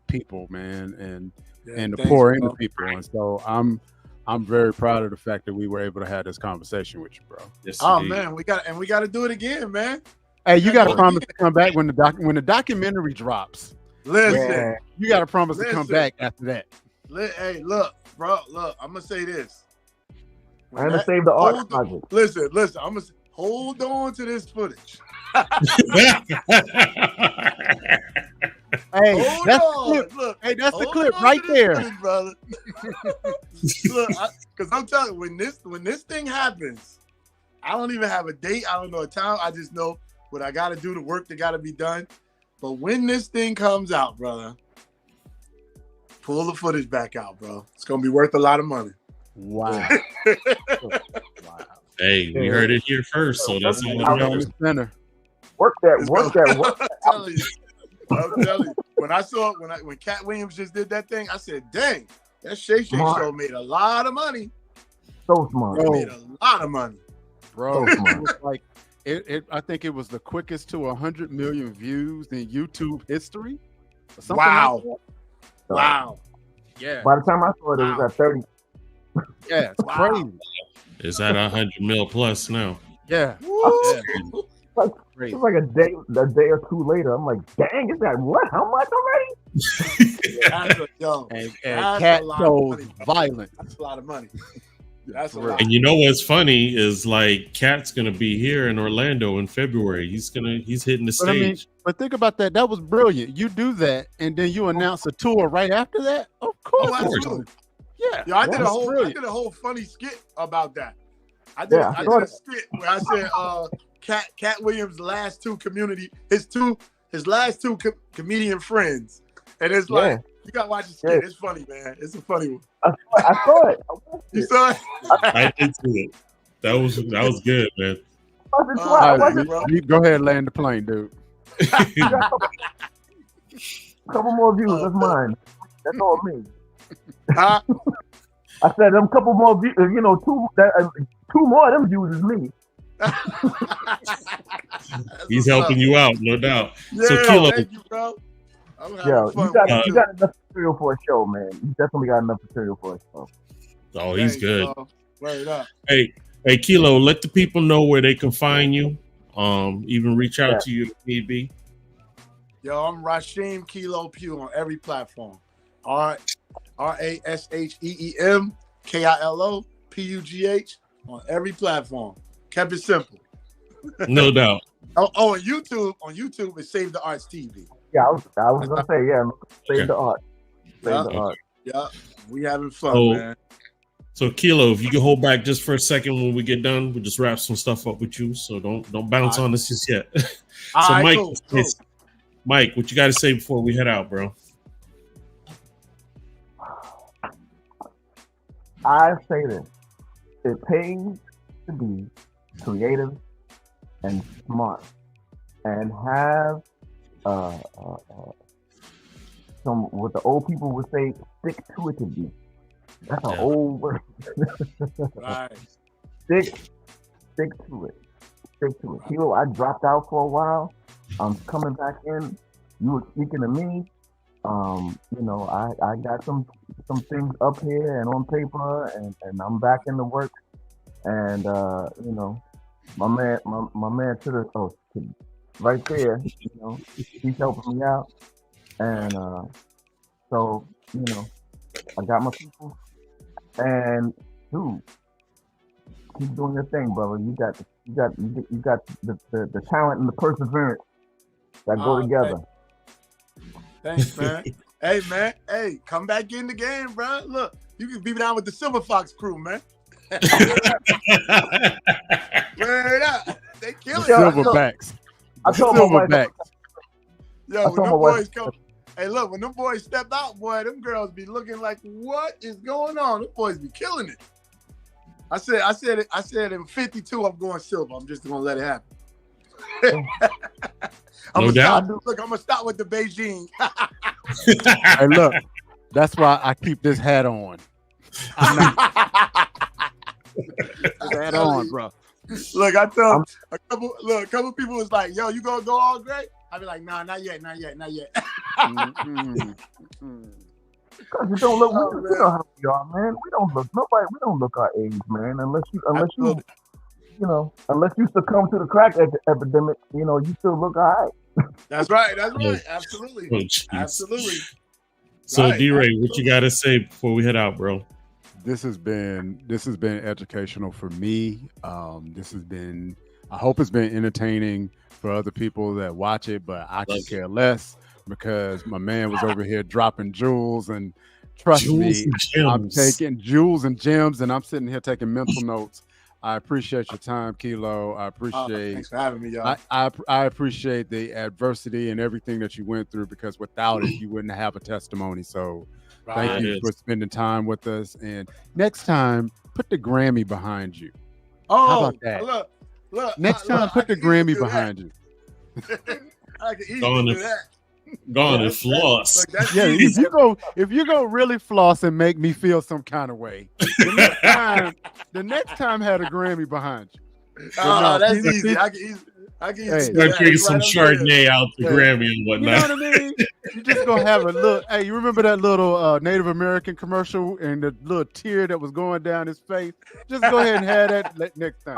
people, man, and to pour into people, and so I'm very proud of the fact that we were able to have this conversation with you, bro. Yes, man, we got to do it again, man. Hey, you got to promise to come back when the documentary drops. Listen, you got to promise to come back after that. Hey, look, bro, I'm gonna say this. I'm gonna save the art project. Listen, I'm gonna hold on to this footage. Hey, that's the clip. Look, hey, that's the clip right there, footage, brother. Look, because I'm telling you, when this thing happens, I don't even have a date. I don't know a time. I just know what I got to do, the work that got to be done. But when this thing comes out, brother, pull the footage back out, bro. It's gonna be worth a lot of money. Wow. Wow. Hey, we heard it here first, so that's all that matters. Work that. I'm telling you. When Cat Williams just did that thing, I said, dang, that Shay Shay show made a lot of money. So smart. It made a lot of money. Bro, it was like I think it was the quickest to 100 million views in YouTube history. Wow. Like wow. Yeah. By the time I saw it, it was at 30. Yeah, it's crazy. It's at 100 mil plus now. Yeah. It's like a day or two later. I'm like, dang, it's that what? How much already? And Cat shows violence. That's a lot of money. That's a lot. And you know what's funny is like Cat's gonna be here in Orlando in February. He's hitting the stage. But think about that. That was brilliant. You do that, and then you announce a tour right after that. Of course. Oh, absolutely. Yeah. I did a whole funny skit about that. I did a skit where I said Cat Williams' last two his last two comedian friends. And it's like, you gotta watch the skit. It's funny, man. It's a funny one. I saw it. You saw it? I did see it. That was good, man. You go ahead and land the plane, dude. A couple more views. That's mine. That's all me. Huh? I said them couple more views. Two more of them views is me. He's helping you out, no doubt. Yeah, so Kilo, thank you, bro. You got enough material for a show, man. You definitely got enough material for a show. Oh, he's good. Word up. Hey, Kilo, let the people know where they can find you. Even reach out to you if need be. Yo, I'm Rasheem Kilo Pugh on every platform. Rasheem KILOPUGH on every platform. Kept it simple. No doubt. On YouTube, it's Save the Arts TV. Yeah, I was gonna say, yeah, save the art. Save the art. Yeah, we having fun, man. So Kilo, if you can hold back just for a second when we get done, we'll just wrap some stuff up with you. So don't bounce on us just yet. So Mike, cool. Mike, what you got to say before we head out, bro? I say this: it pays to be creative and smart, and have some what the old people would say, stick to it to be. That's an old word. Right. Stick to it. Stick to it. Kilo, I dropped out for a while. I'm coming back in. You were speaking to me. I got some things up here and on paper, and I'm back in the work. And my man to the right there, he's helping me out. And so I got my people. And dude, keep doing your thing, brother. You got the talent and the perseverance that go together. Thanks, man. Hey, man. Hey, come back in the game, bro. Look, you can be down with the Silver Fox crew, man. Word up. They killing it. Silverbacks. I told my wife. Yo, when them boys come. Hey, look, when them boys step out, boy, them girls be looking like, what is going on? Them boys be killing it. I said in 52, I'm going silver. I'm just gonna let it happen. No doubt. Look, I'm gonna start with the Beijing. Hey, look, that's why I keep this hat on. Hat on, bro. Look, I tell a couple people was like, yo, you gonna go all great? I be like, nah, not yet. Because you don't look, we know how we are, man. We don't look our age, man. Unless you succumb to the crack epidemic, you still look all right. That's right. Absolutely. Oh, absolutely. So right. D-Ray, what you gotta say before we head out, bro? This has been educational for me. I hope it's been entertaining for other people that watch it, but I can care less because my man was over here dropping jewels, and trust me, I'm taking jewels and gems, and I'm sitting here taking mental notes. I appreciate your time, Kilo. I appreciate. Thanks for having me, y'all. I appreciate the adversity and everything that you went through, because without it, you wouldn't have a testimony. So, thank you for spending time with us. And next time, put the Grammy behind you. How about that? Look. Next time, put the Grammy behind you. I can easily do that. Gone and floss. Yeah, if you go really floss and make me feel some kind of way, the next time have a Grammy behind you. That's easy. I can easily start drinking some Chardonnay out the Grammy and whatnot. You know what I mean? You just gonna have a little. Hey, you remember that little Native American commercial and the little tear that was going down his face? Just go ahead and have that next time.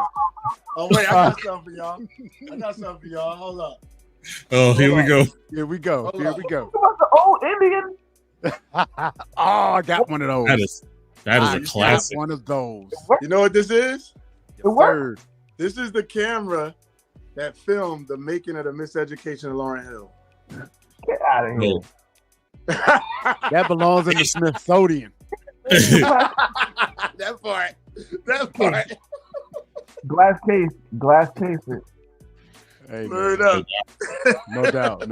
Oh wait, I got something for y'all. Hold up. Oh, here we go. Here we go. The old Indian. I got one of those. That is a classic. One of those. You know what this is? Third. This is the camera that filmed the making of the Miseducation of Lauryn Hill. Get out of here. That belongs in the Smithsonian. That part. Glass case it. Hey, up. No doubt.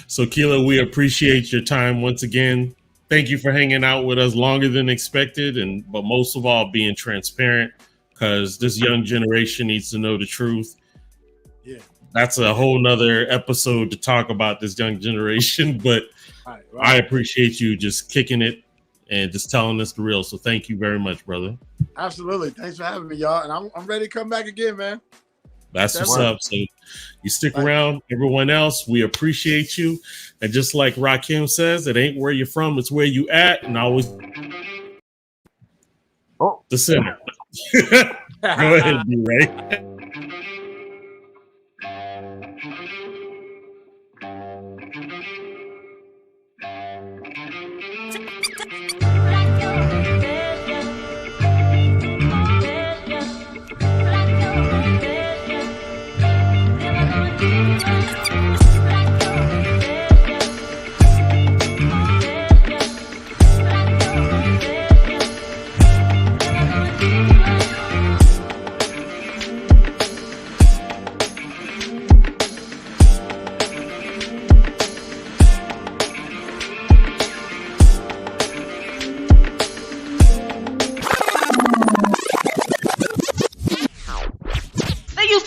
So, Kilo, we appreciate your time once again. Thank you for hanging out with us longer than expected, but most of all, being transparent, because this young generation needs to know the truth. Yeah, that's a whole nother episode to talk about this young generation. But right. I appreciate you just kicking it and just telling us the real. So, thank you very much, brother. Absolutely. Thanks for having me, y'all. And I'm ready to come back again, man. That's what's up. So you stick around. Everyone else, we appreciate you. And just like Rakim says, it ain't where you're from, it's where you at. And always the center. Go ahead, D-Ray.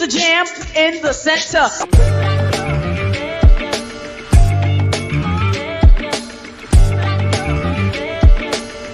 the jam in the center.